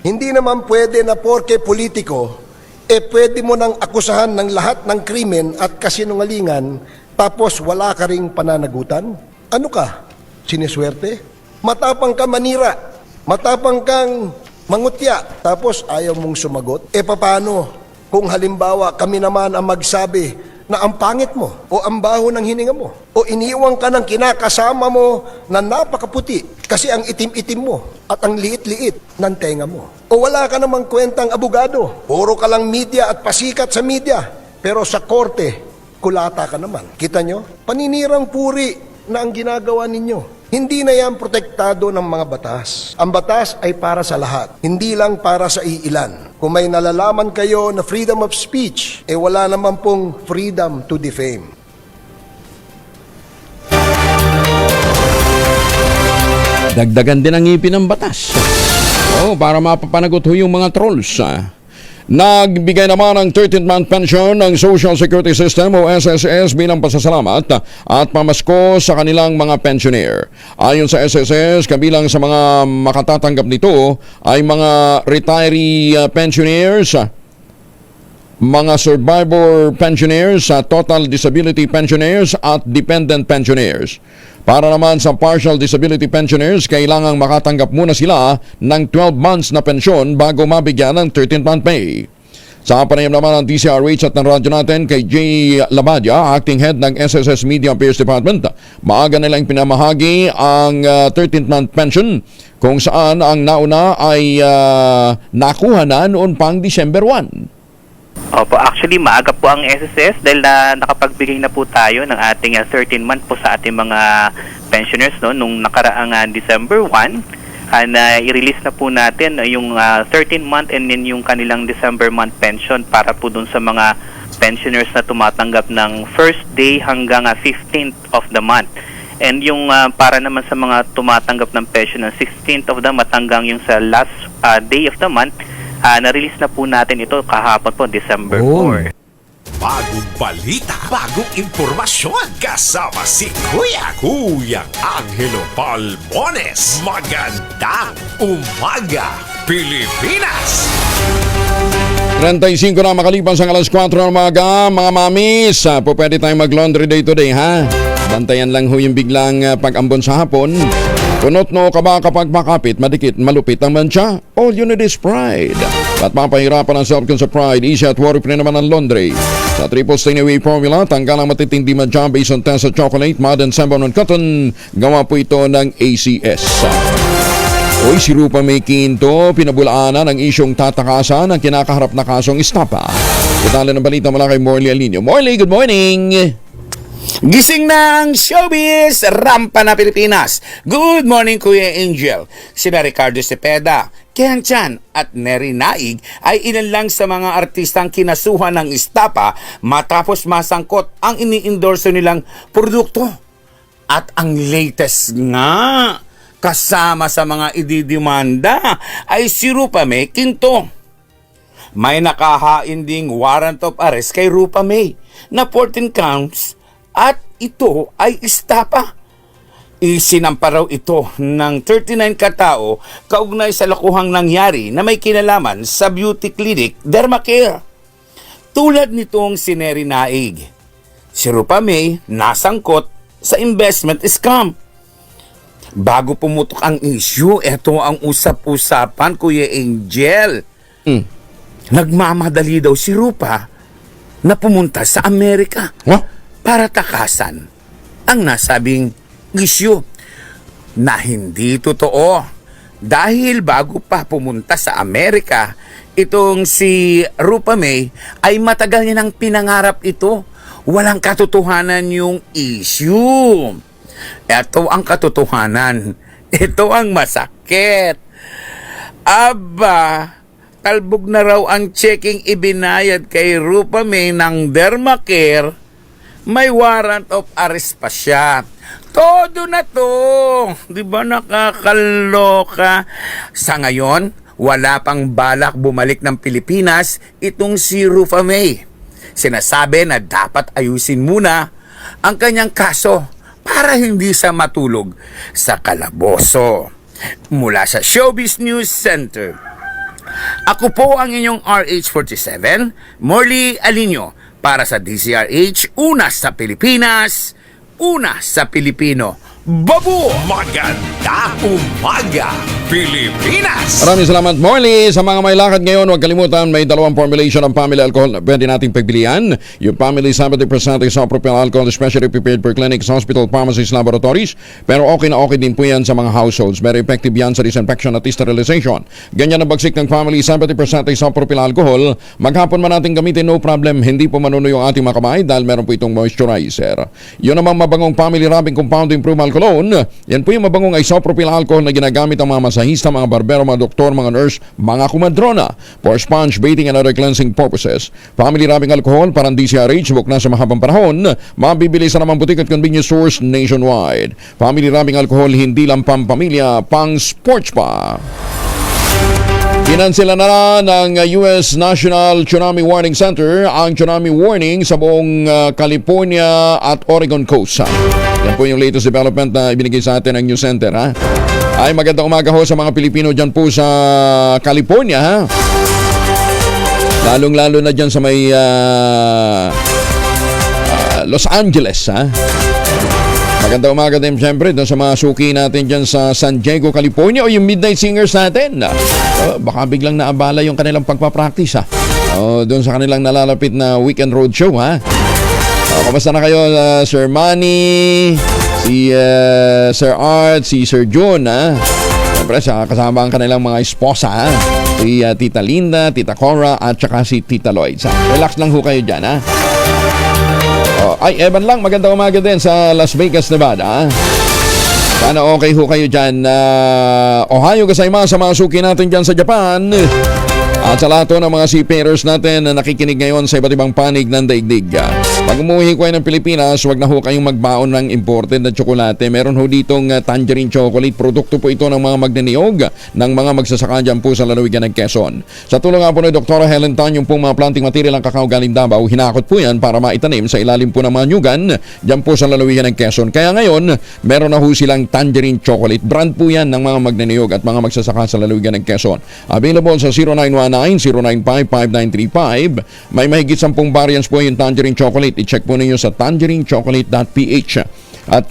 Hindi naman pwede na porke politiko, pwede mo nang akusahan ng lahat ng krimen at kasinungalingan tapos wala ka ring pananagutan? Ano ka? Siniswerte? Matapang ka manira, matapang kang mangutya, tapos ayaw mong sumagot? Paano kung halimbawa kami naman ang magsabi na ang pangit mo o ang baho ng hininga mo o iniiwang ka ng kinakasama mo na napakaputi kasi ang itim-itim mo at ang liit-liit ng tenga mo? O wala ka namang kwentang abogado, puro ka lang media at pasikat sa media, pero sa korte, kulata ka naman. Kita nyo? Paninirang puri na ang ginagawa ninyo. Hindi na yan protektado ng mga batas. Ang batas ay para sa lahat, hindi lang para sa iilan. Kung may nalalaman kayo na freedom of speech, wala naman pong freedom to defame. Dagdagan din ang ngipin ng batas. Para mapapanagot ho yung mga trolls. Nagbigay naman ng 13th month pension ng Social Security System o SSS bilang pasasalamat at pamasko sa kanilang mga pensioner. Ayon sa SSS, kabilang sa mga makatatanggap nito ay mga retiree pensioners, mga survivor pensioners, total disability pensioners at dependent pensioners. Para naman sa partial disability pensioners, kailangang makatanggap muna sila ng 12 months na pensyon bago mabigyan ng 13th month pay. Sa panayam naman ng DCRH at ng radyo natin kay Jay Labadia, acting head ng SSS Media Affairs Department, maaga nilang pinamahagi ang 13th month pension kung saan ang nauna ay nakuha na noon pang December 1. Opo, actually maaga po ang SSS dahil nakapagbigay na po tayo ng ating 13 month po sa ating mga pensioners nung nakaraang December 1. I-release na po natin yung 13 month and then yung kanilang December month pension para po dun sa mga pensioners na tumatanggap ng first day hanggang 15th of the month. And yung para naman sa mga tumatanggap ng pension ng 16th of the month hanggang yung sa last day of the month, na-release na po natin ito kahapon po, December 4. Bagong balita, bagong impormasyon, kasama si Kuyang Angelo Palmones. Magandang umaga, Pilipinas! 35 na makalipas ang alas 4 ng umaga, mga mamis. Pwede tayong mag-laundry day today, ha? Bantayan lang ho yung biglang pag-ambon sa hapon. Kunot no ka ba kapag makapit, madikit, malupit ang mantsa? All you need is pride. At mapahirapan ang self-con sa pride, easy at worry-free naman ang laundry. Sa triple stain away formula, tanggal ang matitindi madya based on test sa chocolate, mud and sambon on cotton. Gawa po ito ng ACS. Oy, si Rupa May Quinto, pinabulaanan ang isyong tatakasan ng kinakaharap na kasong estapa. Kitala ng balita mula kay Morley Alinio. Morley, good morning! Gising na ang showbiz, rampa na Pilipinas. Good morning, Kuya Angel. Sina Ricardo Cepeda, Ken Chan at Neri Naig ay ilan lang sa mga artistang kinasuhan ng estapa matapos masangkot ang ini-endorso nilang produkto. At ang latest nga, kasama sa mga ididimanda ay si Rupa May Quinto. May nakahain ding warrant of arrest kay Rupa May na 14 counts at ito ay estapa. Isinampa raw ito ng 39 katao kaugnay sa lokohang nangyari na may kinalaman sa beauty clinic Dermacare. Tulad nitong si Neri Naig, si Rupa May nasangkot sa investment scam. Bago pumutok ang issue, ito ang usap-usapan, Kuya Angel. Nagmamadali daw si Rupa na pumunta sa Amerika. Para takasan ang nasabing issue na hindi totoo. Dahil bago pa pumunta sa Amerika, itong si Rupa May ay matagal niya nang pinangarap ito. Walang katotohanan yung issue. Ito ang katotohanan. Ito ang masakit. Aba, talbog na raw ang checking ibinayad kay Rupa May ng Dermacare. May warrant of arrest pa siya. Todo na to. Di ba nakakaloka? Sa ngayon, wala pang balak bumalik ng Pilipinas itong si Rufa May. Sinasabi na dapat ayusin muna ang kanyang kaso para hindi siya matulog sa kalaboso. Mula sa Showbiz News Center, ako po ang inyong RH47, Morley Alinio, para sa DZRH, una sa Pilipinas, una sa Pilipino. Babu! Magandang umaga, Pilipinas! Maraming salamat, Morley. Sa mga may lakad ngayon, huwag kalimutan, may dalawang formulation ng family alcohol na pwede nating pagpilian. Yung family 70% isopropyl alcohol, especially prepared for clinics, hospital, pharmacies, laboratories. Pero okay na okay din po yan sa mga households. Very effective yan sa disinfection at sterilization. Ganyan ang bagsik ng family 70% isopropyl alcohol. Maghapon man natin gamitin, no problem. Hindi po manuno yung ating mga kamay dahil meron po itong moisturizer. Yun namang mabangong family rubbing compound improvement cologne. Yan po yung mabangong isopropyl alcohol na ginagamit ang mga masahista, mga barbero, mga doktor, mga nurse, mga kumadrona for sponge bathing and other cleansing purposes. Family rubbing alcohol parang DCRH, buk na sa mahabang panahon, mabibili sa namang butik at convenience stores nationwide. Family rubbing alcohol, hindi lang pampamilya, pang sports pa. Kinansela na ng US National Tsunami Warning Center ang tsunami warning sa buong California at Oregon coast. Yan po yung latest development na ibinigay sa atin ng News Center. Ay magandang umaga ho sa mga Pilipino dyan po sa California. Lalong-lalo na dyan sa may Los Angeles. Magandang umaga din siyempre doon sa mga suki natin dyan sa San Diego, California o yung Midnight Singers natin. Baka biglang naabala yung kanilang pagpapractice. Doon sa kanilang nalalapit na weekend road show. Kamusta na kayo, Sir Manny, si Sir Art, si Sir June. Siyempre kasama ang kanilang mga esposa. Si Tita Linda, Tita Cora at saka si Tita Lloyd. Relax lang ho kayo dyan. Ay, Evan lang, magandang umaga din sa Las Vegas, Nevada. Sana okay ho kayo dyan. Ohayo gozaimasu sa mga suki natin dyan sa Japan. At sa lahat ng mga seafarers natin na nakikinig ngayon sa iba't ibang panig ng daigdig. Pag umuwi ko ng Pilipinas, wag na ho kayong magbaon ng imported na tsokolate. Meron ho ditong tangerine chocolate. Produkto po ito ng mga magnaniyog ng mga magsasaka dyan po sa lalawigan ng Quezon. Sa tulong nga po ni Dr. Helen Tan, yung pong mga planting material ng kakao galing Davao, hinakot po yan para maitanim sa ilalim po ng mga nyugan dyan po sa lalawigan ng Quezon. Kaya ngayon, meron na ho silang tangerine chocolate. Brand po yan ng mga magnaniyog at mga magsasaka sa lalawigan ng Quezon. Available sa 0919-095-5935. May mahigit 10 variants po yung tangerine chocolate. I-check po ninyo sa tangerinechocolate.ph. At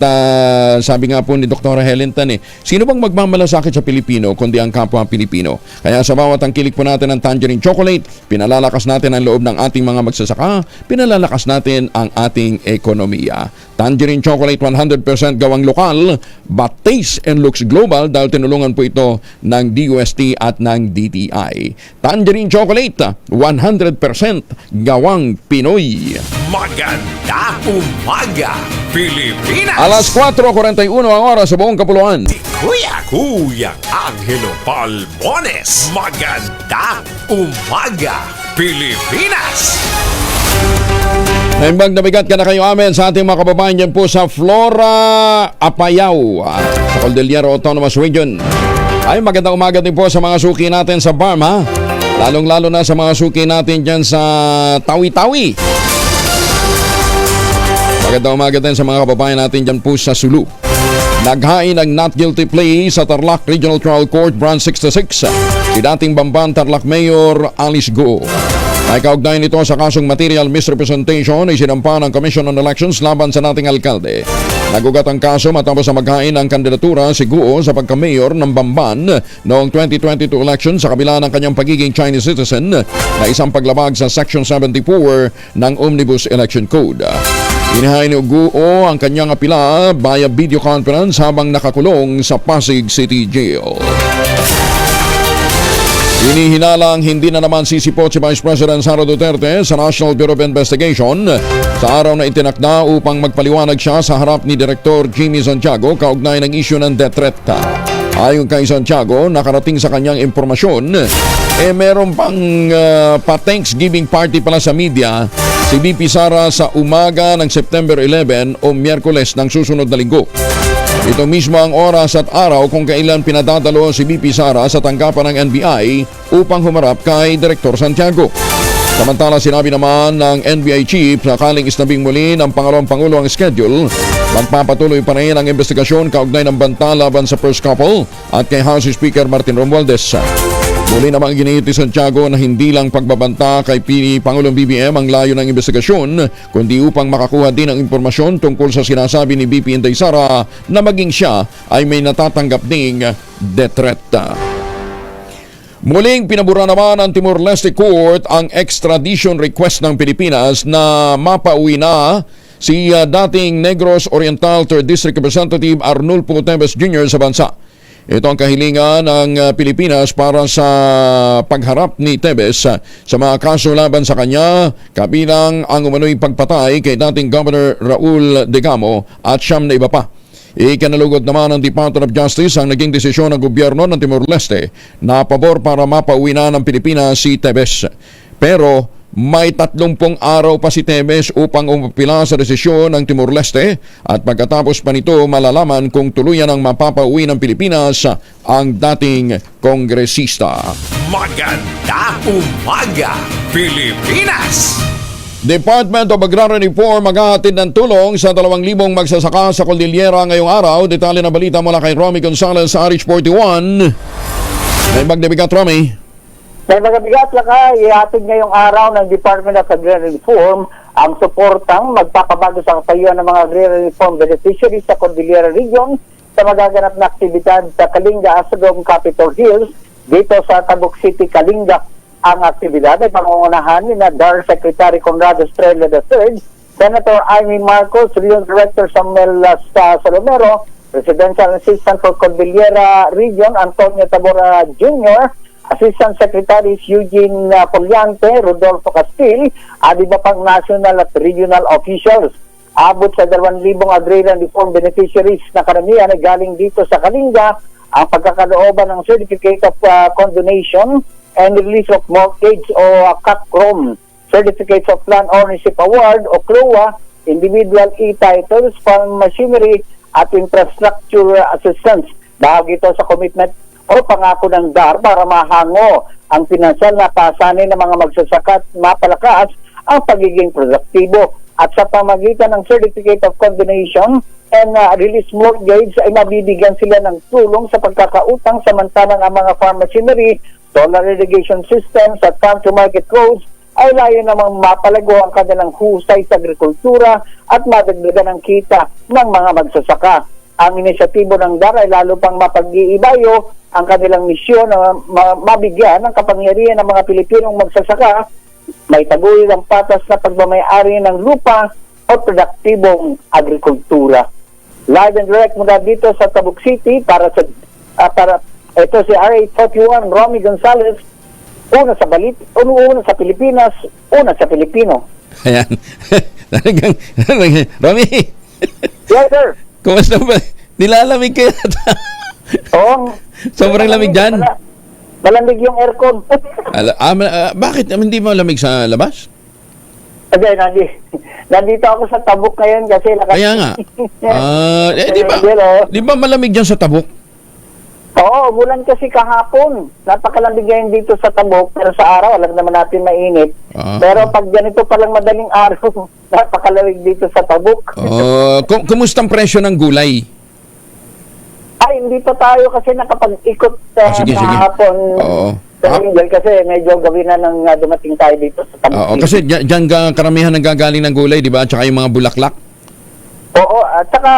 sabi nga po ni Dr. Helen Tan, sino bang magmamalasakit sa Pilipino kundi ang kapwa Pilipino? Kaya sa bawat tangkilik po natin ng tangerine chocolate, pinalalakas natin ang loob ng ating mga magsasaka, pinalalakas natin ang ating ekonomiya. Tangerine chocolate 100% gawang lokal, but taste and looks global dahil tinulungan po ito ng DUST at ng DTI. Tangerine chocolate 100% gawang Pinoy. Magandang umaga, Pilipinas! Alas 4:41 ang oras sa buong kapuluan. Kuya Angelo Palmones. Magandang umaga, Pilipinas! Naimbag na bigat ka na kayo amin sa ating mga kababayan dyan po sa Flora, Apayao, sa Cordillera Autonomous Region. Ay magandang umaga din po sa mga suki natin sa Barma, lalong-lalo na sa mga suki natin dyan sa Tawi-Tawi. Magandang umaga din sa mga kababayan natin dyan po sa Sulu. Naghain ng not guilty plea sa Tarlac Regional Trial Court Branch 66 si dating Bamban Tarlac Mayor Alice Go. May kaugnay nito sa kasong material misrepresentation ay sinampa ng Commission on Elections laban sa nating alkalde. Nagugat ang kaso matapos sa maghain ng kandidatura si Guo sa pagka-mayor ng Bamban noong 2022 election sa kabila ng kanyang pagiging Chinese citizen na isang paglabag sa Section 74 ng Omnibus Election Code. Inihain ni Guo ang kanyang apila via video conference habang nakakulong sa Pasig City Jail. Hinihinalang hindi na naman sisipot si Vice President Sara Duterte sa National Bureau of Investigation sa araw na itinakda upang magpaliwanag siya sa harap ni Director Jimmy Santiago kaugnay ng issue ng death threat. Ayon kay Santiago, nakarating sa kanyang impormasyon, meron pang pa-Thanksgiving party pala sa media si VP Sara sa umaga ng September 11 o Miyerkules ng susunod na linggo. Ito mismo ang oras at araw kung kailan pinadadalo si BP Sara sa tanggapan ng NBI upang humarap kay Direktor Santiago. Samantala, sinabi naman ng NBI Chief na kaling isnabing muli ng Pangalawang Pangulo ang schedule, magpapatuloy pa rin ang investigasyon kaugnay ng banta laban sa first couple at kay House Speaker Martin Romualdez. Muli namang giniit ni Santiago na hindi lang pagbabanta kay Pangulong BBM ang layo ng investigasyon, kundi upang makakuha din ng impormasyon tungkol sa sinasabi ni BP Inday Sara na maging siya ay may natatanggap ding death threat. Muling pinabura naman ng Timor-Leste Court ang extradition request ng Pilipinas na mapauwi na si dating Negros Oriental 3rd District Representative Arnulfo Tevez Jr. sa bansa. Ito ang kahilingan ng Pilipinas para sa pagharap ni Tevez sa mga kaso laban sa kanya, kabilang ang umano'y pagpatay kay dating Governor Raul Degamo at siyam na iba pa. Ikinalugod naman ng Department of Justice ang naging desisyon ng gobyerno ng Timor-Leste na pabor para mapauwi na ng Pilipinas si Tevez. Pero may 30 araw pa si Tevez upang umapila sa desisyon ng Timor-Leste at pagkatapos pa nito malalaman kung tuluyan ang mapapauwi ng Pilipinas ang dating kongresista. Magandang umaga, Pilipinas! Department of Agrarian Reform maghahatid ng tulong sa 2,000 magsasaka sa Cordillera ngayong araw. Detalye na balita mula kay Romy Gonzalez sa RH41. May magnabigat, Romy. May magabigat laka, ihatid ngayong araw ng Department of Agrarian Reform ang suportang magpapabago sa katayuan ng mga agrarian reform beneficiaries sa Cordillera Region sa magaganap na aktibidad sa Kalinga, Asugong, Capitol Hills dito sa Tabuk City, Kalinga. Ang aktibidad ay pangungunahan ni DAR Secretary Conrado Estrella III, Senator Amy Marcos, Region Director Samuel Salomero, Presidential Assistant for Cordillera Region Antonio Tabora Jr., Assistant Secretaries Eugene Poliante, Rodolfo Castil, at iba pang national at regional officials. Abot sa 2,000 agrarian reform beneficiaries na karamihan ay galing dito sa Kalinga ang pagkakalooban ng Certificate of Condonation and Release of Mortgage o CACROM, Certificates of Land Ownership Award o CLOA, Individual E-Titles, Farm Machinery at Infrastructure Assistance. Bahagi ito sa commitment o pangako ng DAR para mahango ang pinansyal na pasanin ng mga magsasaka at mapalakas ang pagiging produktibo. At sa pamagitan ng Certificate of Condonation and Release Mortgage ay mabibigyan sila ng tulong sa pagkakautang samantalang ang mga farm machinery, solar irrigation systems at farm-to-market roads ay layo namang mapalago ang kanilang husay sa agrikultura at madagdagan ang kita ng mga magsasaka. Ang inisyatibo ng DAR ay lalo pang mapag-iibayo ang kanilang misyon na mabigyan ng kapangyarihan ng mga Pilipinong magsasaka may taguyod ang patas na pagmamayari ng lupa o produktibong agrikultura. Live and direct mula dito sa Tabuk City para ito si RH41 Romy Gonzalez, una sa Pilipinas, una sa Pilipino. Ayan. Romy. Yes, sir. Kumusta ba? Nilalamig kayo. Oo. Sobrang lamig dyan. Malamig yung aircon. Bakit hindi mo lamig sa labas? Kasi nandito ako sa Tabuk ngayon kasi Kaya nga. Di ba malamig dyan sa Tabuk? Oo, bulan kasi kahapon. Napakalamig ngayon dito sa Tabuk, pero sa araw, alam naman natin mainit. Pero pag ganito palang madaling araw, napakalamig dito sa Tabuk. Kumusta ang presyo ng gulay? Ay, hindi pa tayo kasi nakapag-ikot kahapon. Oo. Kasi medyo gawin na nang dumating tayo dito sa Tabuk. Oo, kasi dyan karamihan nagagaling ng gulay, di ba? At saka yung mga bulaklak. Oo, at saka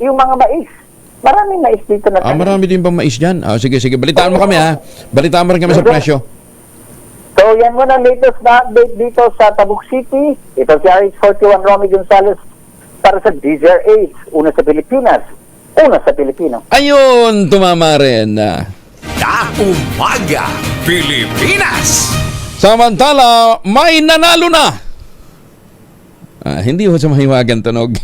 yung mga mais. Maraming mais dito na tayo. Marami din bang mais dyan? Sige. Balitaan mo kami, ha? Balitaan mo rin kami sa presyo. So, yan muna latest na update dito sa Tabuk City. Ito si RH41 Romy Gonzalez para sa DZRH. Una sa Pilipinas. Una sa Pilipino. Ayun, tumama rin. Umaga, Pilipinas! Samantala, may nanalo na! Hindi ho sa mahiwagang tunog.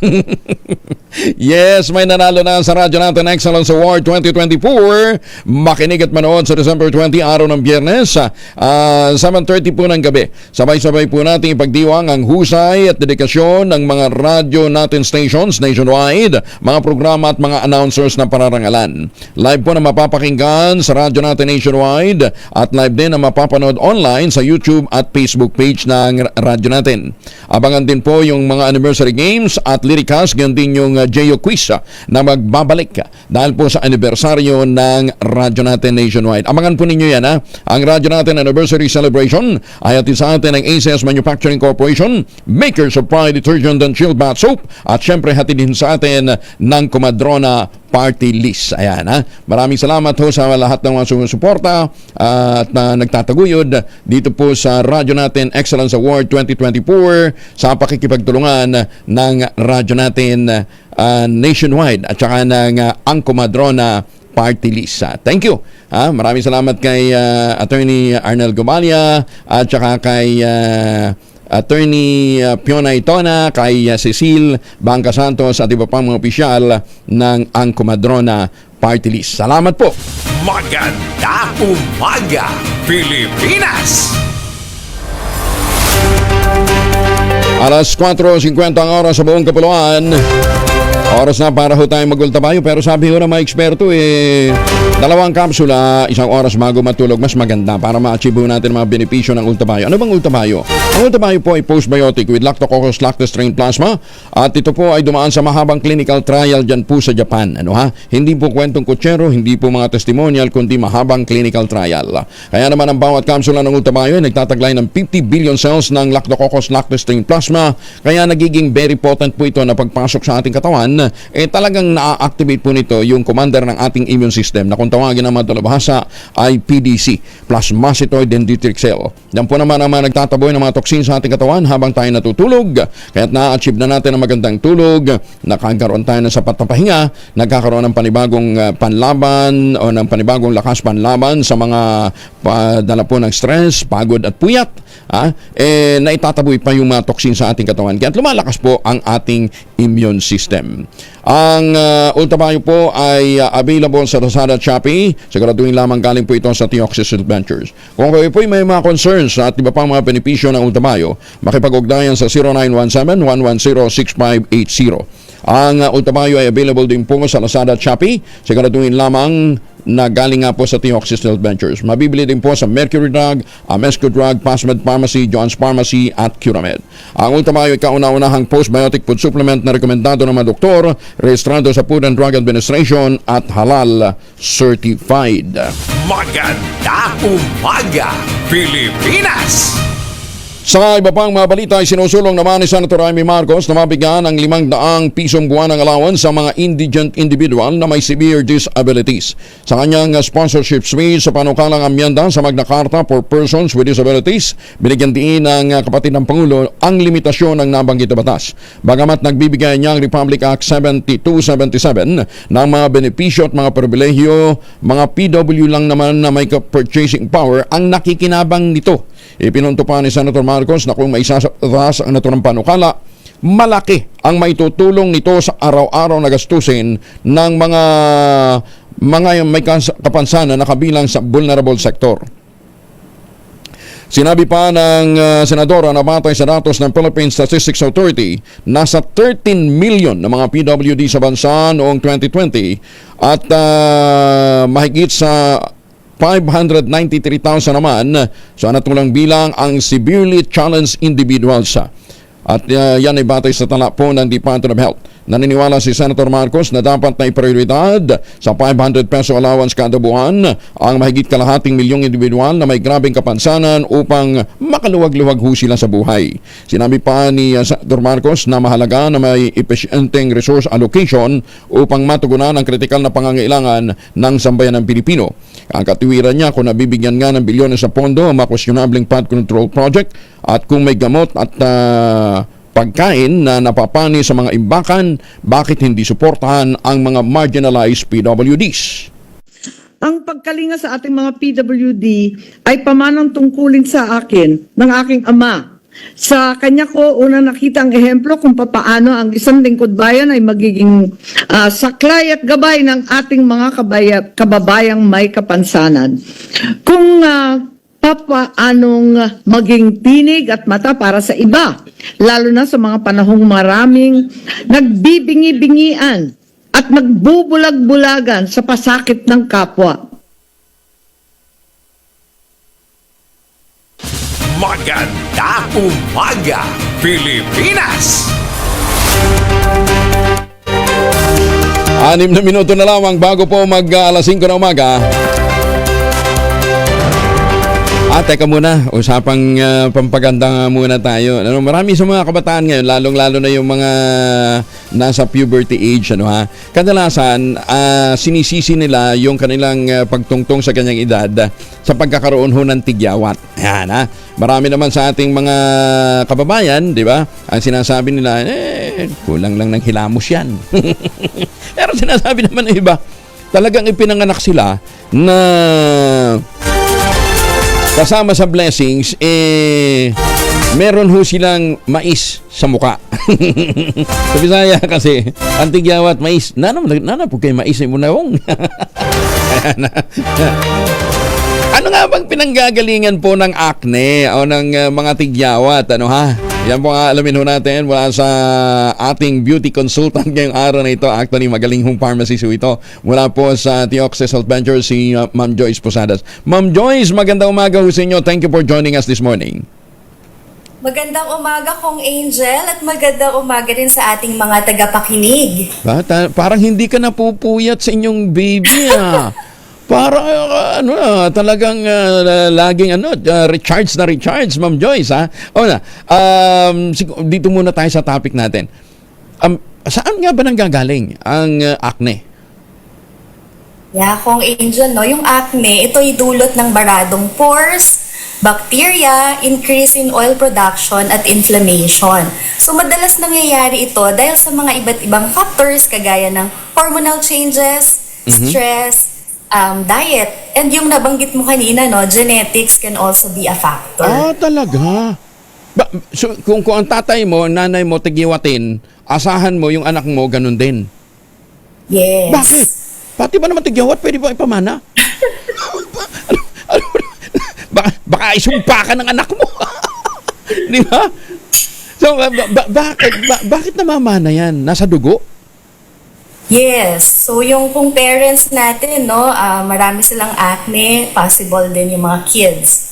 Yes, may nanalo na sa radyo natin Excellence Award 2024. Makinig at manood sa December 20, araw ng Biyernes, 7:30 po ng gabi. Sabay-sabay po natin ipagdiwang ang husay at dedikasyon ng mga radyo natin stations nationwide, mga programa at mga announcers na pararangalan. Live po na mapapakinggan sa radyo natin nationwide at live din na mapapanood online sa YouTube at Facebook page ng radyo natin. Abangan din po yung mga anniversary games at liricas, ganyan din yung Geo Quiz na magbabalik dahil po sa anibersaryo ng radyo natin nationwide. Abangan po ninyo yan, ha? Ang radyo natin anniversary celebration ay hatid sa atin ng ACS Manufacturing Corporation, makers of Pride Detergent and Chill Bath Soap, at syempre hatid din sa atin ng Comadrona Party List. Ayan, ha? Maraming salamat ho sa lahat ng mga sumusuporta at nagtataguyod dito po sa radyo natin Excellence Award 2024 sa pakikipagtulungan ng radyo natin nationwide at saka ng ang Comadrona Party List. Thank you. Maraming salamat kay Attorney Arnel Gumalia at saka kay Attorney Piona Itona, kay Cecil Bangka Santos at iba pang mga opisyal ng ang Comadrona Party List. Salamat po. Maganda umaga, Pilipinas! Alas 4:50 ang oras sa buong kapuluan. Oras na para ho tayo magultabayo, pero sabi ho na mga eksperto 2 kapsula, 1 oras bago matulog, mas maganda para ma-achieve natin mga benepisyo ng ultabayo. Ano bang ultabayo? Ang ultabayo po ay postbiotic with Lactococcus lactis strain plasma at ito po ay dumaan sa mahabang clinical trial dyan po sa Japan. Hindi po kwentong kutsero, hindi po mga testimonial, kundi mahabang clinical trial. Kaya naman ang bawat kapsula ng ultabayo ay nagtataglay ng 50 billion cells ng Lactococcus lactis strain plasma, kaya nagiging very potent po ito na pagpasok sa ating katawan, talagang na-activate po nito yung commander ng ating immune system na kung tawagin ng mga dalabhasa ay PDC, Plasmacytoid Dendritic Cell. Yan po naman ang mga nagtataboy ng mga toxin sa ating katawan habang tayo natutulog. Kaya't na-achieve na natin ang magandang tulog, nakakaroon tayo ng sapat na pahinga, nagkakaroon ng panibagong panlaban o ng panibagong lakas panlaban sa mga dala po ng stress, pagod at puyat. Na itataboy pa yung mga toxin sa ating katawan. Kaya't lumalakas po ang ating immune system. Ang ultabayo po ay available sa Lazada at Shopee. Siguraduhin lamang galing po ito sa Theoxis Adventures. Kung kayo po may mga concerns at iba pang mga benepisyo ng ultabayo, makipag-ugnayan sa 0917-110-6580. Ang ultabayo ay available din po sa Lazada at Shopee. Siguraduhin lamang na galing nga po sa Theoxis Adventures. Mabibili din po sa Mercury Drug, Amesco Drug, Pasmed Pharmacy, John's Pharmacy at Curamed. Ang ultabayo ay kauna-unahang postbiotic food supplement na rekomendado ng mga doktor, rehistrado sa Food and Drug Administration at halal certified. Maganda umaga, Pilipinas! Sa iba pang mga balita ay sinusulong naman ni Senator Amy Marcos na mabigyan ng 500 pisong buwan ng allowance sa mga indigent individual na may severe disabilities. Sa kanyang sponsorship speech sa panukalang amyenda sa Magna Carta for Persons with Disabilities, binigyan din ng kapatid ng Pangulo ang limitasyon ng nabanggit na batas. Bagamat nagbibigay niya ang Republic Act 7277 ng mga benepisyo at mga pribilehyo, mga PW lang naman na may purchasing power ang nakikinabang nito. Ipinunto pa ni Senator Marcos na kung may isasatas ang naturang panukala, malaki ang maitutulong nito sa araw-araw na gastusin ng mga may kapansanan na kabilang sa vulnerable sector. Sinabi pa ng senadora na batay sa datos ng Philippine Statistics Authority, nasa 13 million na mga PWD sa bansa noong 2020 at mahigit sa 593,000 naman sa natulang bilang ang severely challenged individuals. At yan ay batay sa tala po ng Department of Health. Naniniwala si Senator Marcos na dapat na iprioridad sa 500 peso allowance kada buwan ang mahigit kalahating milyong individual na may grabeng kapansanan upang makaluwag-luwag ho sila sa buhay. Sinabi pa ni Senator Marcos na mahalaga na may efficienteng resource allocation upang matugunan ang kritikal na pangangailangan ng sambayan ng Pilipino. Ang katuwiran niya kung nabibigyan nga ng bilyones sa pondo ang makwestiyonableng flood control project at kung may gamot at pagkain na napapani sa mga imbakan, bakit hindi suportahan ang mga marginalized PWDs? Ang pagkalinga sa ating mga PWD ay pamanang tungkulin sa akin ng aking ama Sa kanya ko una nakita ang ehemplo kung papaano ang isang lingkod bayan ay magiging saklay at gabay ng ating mga kababayang may kapansanan. Kung papaanong maging tinig at mata para sa iba, lalo na sa mga panahong maraming nagbibingi-bingian at nagbubulag-bulagan sa pasakit ng kapwa. Magandang umaga, Pilipinas! 6 na minuto na lamang bago po mag-alas 5 na umaga. Teka muna, usapang pampaganda muna tayo. Marami sa mga kabataan ngayon, lalong-lalo na yung mga nasa puberty age, kadalasan sinisisi nila yung kanilang pagtungtong sa kanyang edad sa pagkakaroon ho ng tigyawat. Yan, marami naman sa ating mga kababayan, di ba? Ang sinasabi nila, kulang lang ng hilamos yan. Pero sinasabi naman ng iba, talagang ipinanganak sila na kasama sa blessings, meron ho silang mais sa muka. Sa Bisaya kasi, ang tigyawat, mais. Nana po kayo mais ay munawong. Ano nga bang pinanggagalingan po ng acne o ng mga tigyawat? Yan po nga alamin ho natin mula sa ating beauty consultant ngayong araw na ito. Actually, magaling hong pharmacist ho ito. Mula po sa Theoxis Health Ventures, si Ma'am Joyce Posadas. Ma'am Joyce, magandang umaga ho sa inyo. Thank you for joining us this morning. Magandang umaga kong Angel at magandang umaga din sa ating mga tagapakinig. Parang hindi ka napupuyat sa inyong baby Para talagang laging recharge na recharge, Ma'am Joyce, dito muna tayo sa topic natin. Saan nga ba nanggagaling ang acne? Kong Angel, yung acne, ito'y dulot ng baradong pores, bacteria, increase in oil production at inflammation. So madalas nangyayari ito dahil sa mga iba't ibang factors kagaya ng hormonal changes, stress, diet, and yung nabanggit mo kanina, genetics can also be a factor. Talaga? So, kung ang tatay mo, nanay mo tigiwatin, asahan mo yung anak mo, ganun din? Yes. Bakit? Pati ba naman tigiwat, pwede ba ipamana? Baka isumpa ka ng anak mo. Di ba? So, bakit namamana yan? Nasa dugo? Yes. So, yung kung parents natin, marami silang acne, possible din yung mga kids.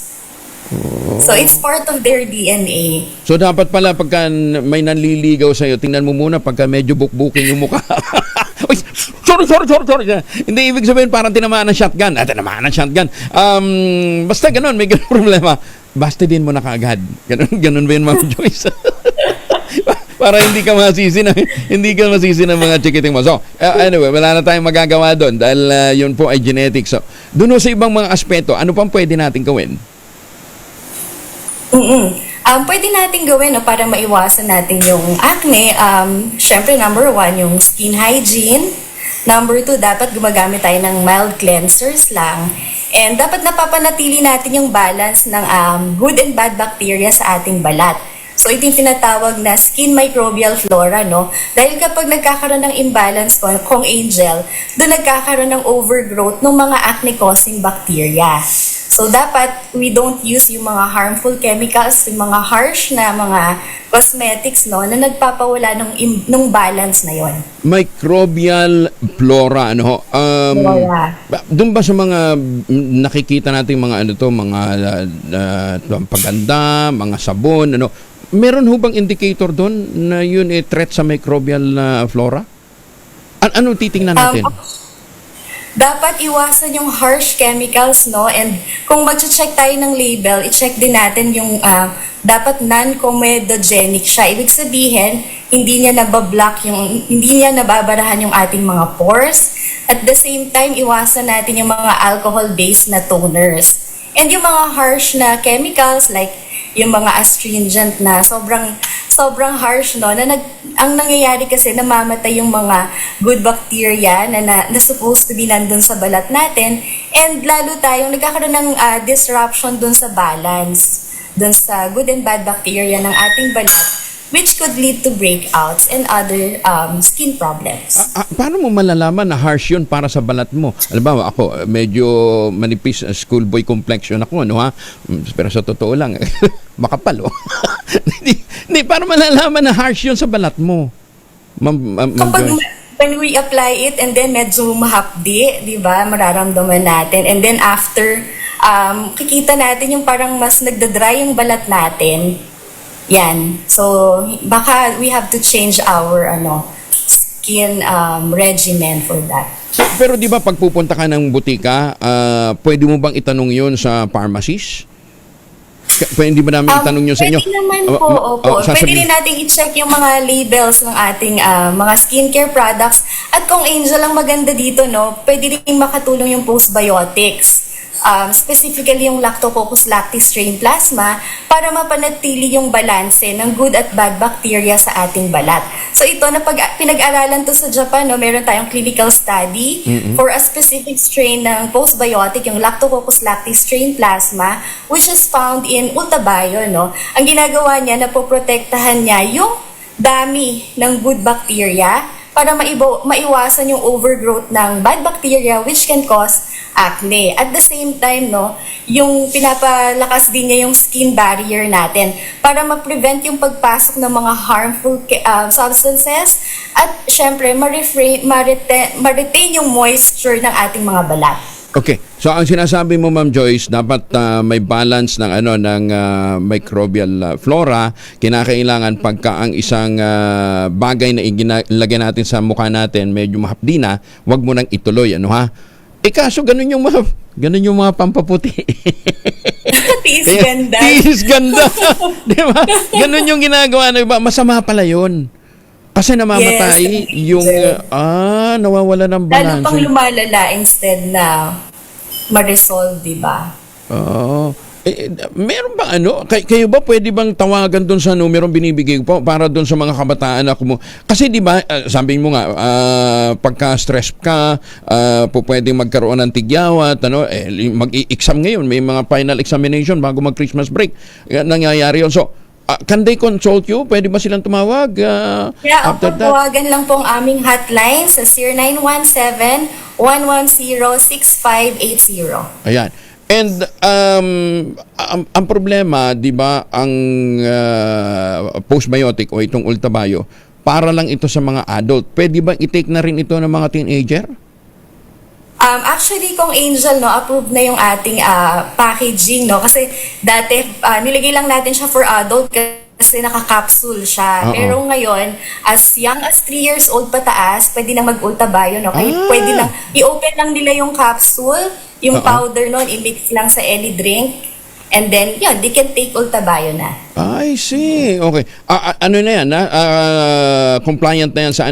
So, it's part of their DNA. So, dapat pala pagka may nanliligaw sa'yo, tingnan mo muna pagka medyo bukbukin yung mukha. Uy, sorry. Hindi ibig sabihin parang tinamaan ng shotgun. Tinamaan ng shotgun. Basta ganun, may ganun problema. Basta din mo na kaagad. Ganun ba yun, Ma'am Joyce? Para hindi ka masisi ng mga chikiting mo. So, anyway, wala na tayong magagawa doon dahil yun po ay genetics. So, doon sa ibang mga aspeto, ano pang pwede natin gawin? Pwede natin gawin para maiwasan natin yung acne. Syempre, number 1, yung skin hygiene. Number 2, dapat gumagamit tayo ng mild cleansers lang. And dapat napapanatili natin yung balance ng good and bad bacteria sa ating balat. So, ito yung tinatawag na skin microbial flora, Dahil kapag nagkakaroon ng imbalance kung Angel, doon nagkakaroon ng overgrowth ng mga acne-causing bacteria. So, dapat we don't use yung mga harmful chemicals, yung mga harsh na mga cosmetics, na nagpapawala ng balance na yon. Microbial flora, Flora. Doon ba sa mga nakikita natin mga mga paganda, mga sabon, meron ho bang indicator doon na yun threat sa microbial flora? Ano titingnan natin? Dapat iwasan yung harsh chemicals, And kung mag-check tayo ng label, i-check din natin yung dapat non-comedogenic siya. Ibig sabihin, hindi niya nababarahan yung ating mga pores. At the same time, iwasan natin yung mga alcohol-based na toners. And yung mga harsh na chemicals like yung mga astringent na sobrang harsh, na ang nangyayari kasi namamatay yung mga good bacteria na supposed to be nandun sa balat natin, and lalo tayong nagkakaroon ng disruption dun sa balance. dun sa good and bad bacteria ng ating balat, which could lead to breakouts and other skin problems. Paano mo malalaman na harsh yun para sa balat mo? Alam ako, medyo manipis, schoolboy complexion ako, ano ha? Pero sa totoo lang, makapal, oh. Hindi, paano malalaman na harsh yun sa balat mo? Kapag when we apply it and then medyo mahapdi, di ba, mararamdaman natin. And then after, kikita natin yung parang mas nagdadry yung balat natin. Yan. So, baka we have to change our skin regimen for that. Pero di ba pag pupunta ka ng butika, pwede mo bang itanong yun sa pharmacist? Pwede ba namin itanong yun sa inyo? Pwede naman po, opo. Pwede rin natin i-check yung mga labels ng ating mga skincare products. At kung Angel, ang maganda dito, pwede rin makatulong yung postbiotics. Specifically yung Lactococcus lactis strain plasma para mapanatili yung balanse ng good at bad bacteria sa ating balat. So ito na pinag-aralan to sa Japan, meron tayong clinical study for a specific strain ng postbiotic, yung Lactococcus lactis strain plasma, which is found in Ultabio. Ang ginagawa niya, napoprotektahan niya yung dami ng good bacteria para maiwasan yung overgrowth ng bad bacteria which can cause acne. At the same time, yung pinapalakas din niya yung skin barrier natin para ma-prevent yung pagpasok ng mga harmful substances at syempre ma-retain yung moisture ng ating mga balat. Okay. So ang sinasabi mo, Ma'am Joyce, dapat may balance ng microbial flora. Kinakailangan pagka ang isang bagay na ilagay natin sa mukha natin medyo mahapdi na, wag mo nang ituloy, kaso ganun yung mga pampaputi. Tiis ganda. Tiis ganda. Di ba? Ganun yung ginagawa ng iba. Masama pala yun. Kasi namamatay yung nawawala ng balance. Lalo pang lumalala instead na ma-resolve, di ba? Oo. Meron ba kayo ba pwede bang tawagan doon sa numerong binibigay po para doon sa mga kabataan kasi di ba sabi mo nga pagka-stress ka pwedeng magkaroon ng tigyawat mag-i-exam ngayon, may mga final examination bago mag-Christmas break, nangyayari yun. So can they consult you? Pwede ba silang tumawag after that? Tawagan lang po ang aming hotline sa 0917-110-6580. Ayan. And ang problema, 'di ba, ang postbiotic o itong Ultabio, para lang ito sa mga adult. Pwede ba i-take na rin ito ng mga teenager? Actually, kung Angel, approved na yung ating packaging, kasi dati nilagay lang natin siya for adult kasi naka-capsule siya. Pero ngayon, as young as 3 years old pataas, pwede na mag-Ultabio, Kaya pwede lang, i-open lang nila yung capsule, yung powder i-mix lang sa any drink, and then, they can take Ultabio na. I see. Okay. Ano na yan, compliant na yan sa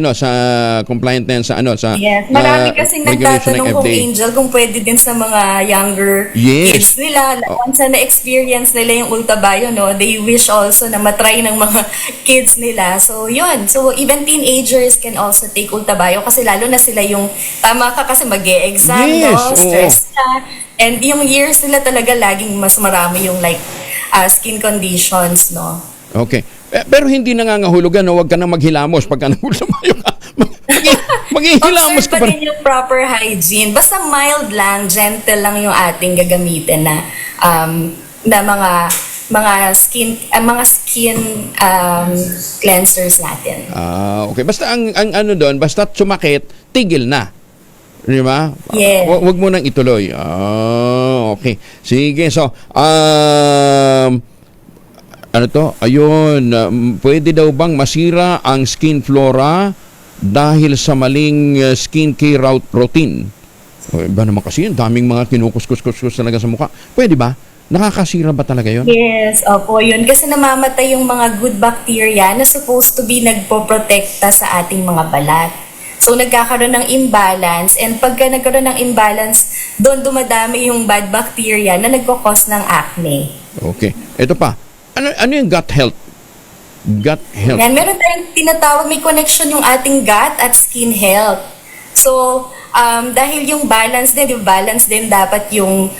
Yes, marami kasing nagtatanong kung Angel kung pwede din sa mga younger kids nila. Once na na-experience nila yung Ultabio, they wish also na matry ng mga kids nila. So, yun. So, even teenagers can also take Ultabio kasi lalo na sila yung, tama ka kasi mag-e-exam, stress na. And yung years nila talaga laging mas marami yung skin conditions, Okay. Pero hindi nangangahulugan, huwag ka na maghilamos pagka nagulamayo ka. Maghihilamos ka pa rin yung proper hygiene. Basta mild lang, gentle lang yung ating gagamitin na mga skin cleansers natin. Okay. Basta ang doon, basta sumakit, tigil na. Di ba? Yeah. Wag mo nang ituloy. Okay. Sige. So, ayun, pwede daw bang masira ang skin flora dahil sa maling skincare routine? Iba naman kasi yun, daming mga kinukuskus-kuskus talaga sa mukha. Pwede ba? Nakakasira ba talaga yun? Yes, opo, yun. Kasi namamatay yung mga good bacteria na supposed to be nagpoprotekta sa ating mga balat. So, nagkakaroon ng imbalance, and pagka nagkaroon ng imbalance, doon dumadami yung bad bacteria na nagkakos ng acne. Okay. Ito pa. Ano yung gut health? Gut health. Yan, meron tayong tinatawag, may connection yung ating gut at skin health. So, dahil yung balance din dapat yung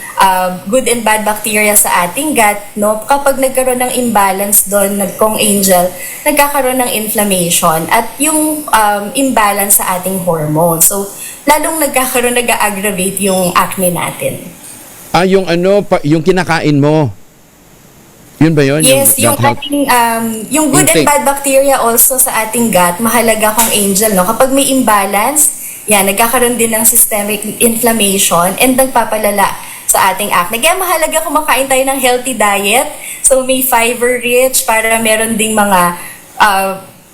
good and bad bacteria sa ating gut, no? Kapag nagkaroon ng imbalance doon, Kong Angel, nagkakaroon ng inflammation at yung imbalance sa ating hormones. So, lalong nag-aggravate yung acne natin. Yung yung kinakain mo. Yun ba yun? Yes, yung ating, yung good and bad bacteria also sa ating gut, mahalaga, Kong Angel, no? Kapag may imbalance, yan, nagkakaroon din ng systemic inflammation and nagpapalala sa ating acne. Kaya mahalaga kumakain tayo ng healthy diet. So may fiber-rich para meron ding mga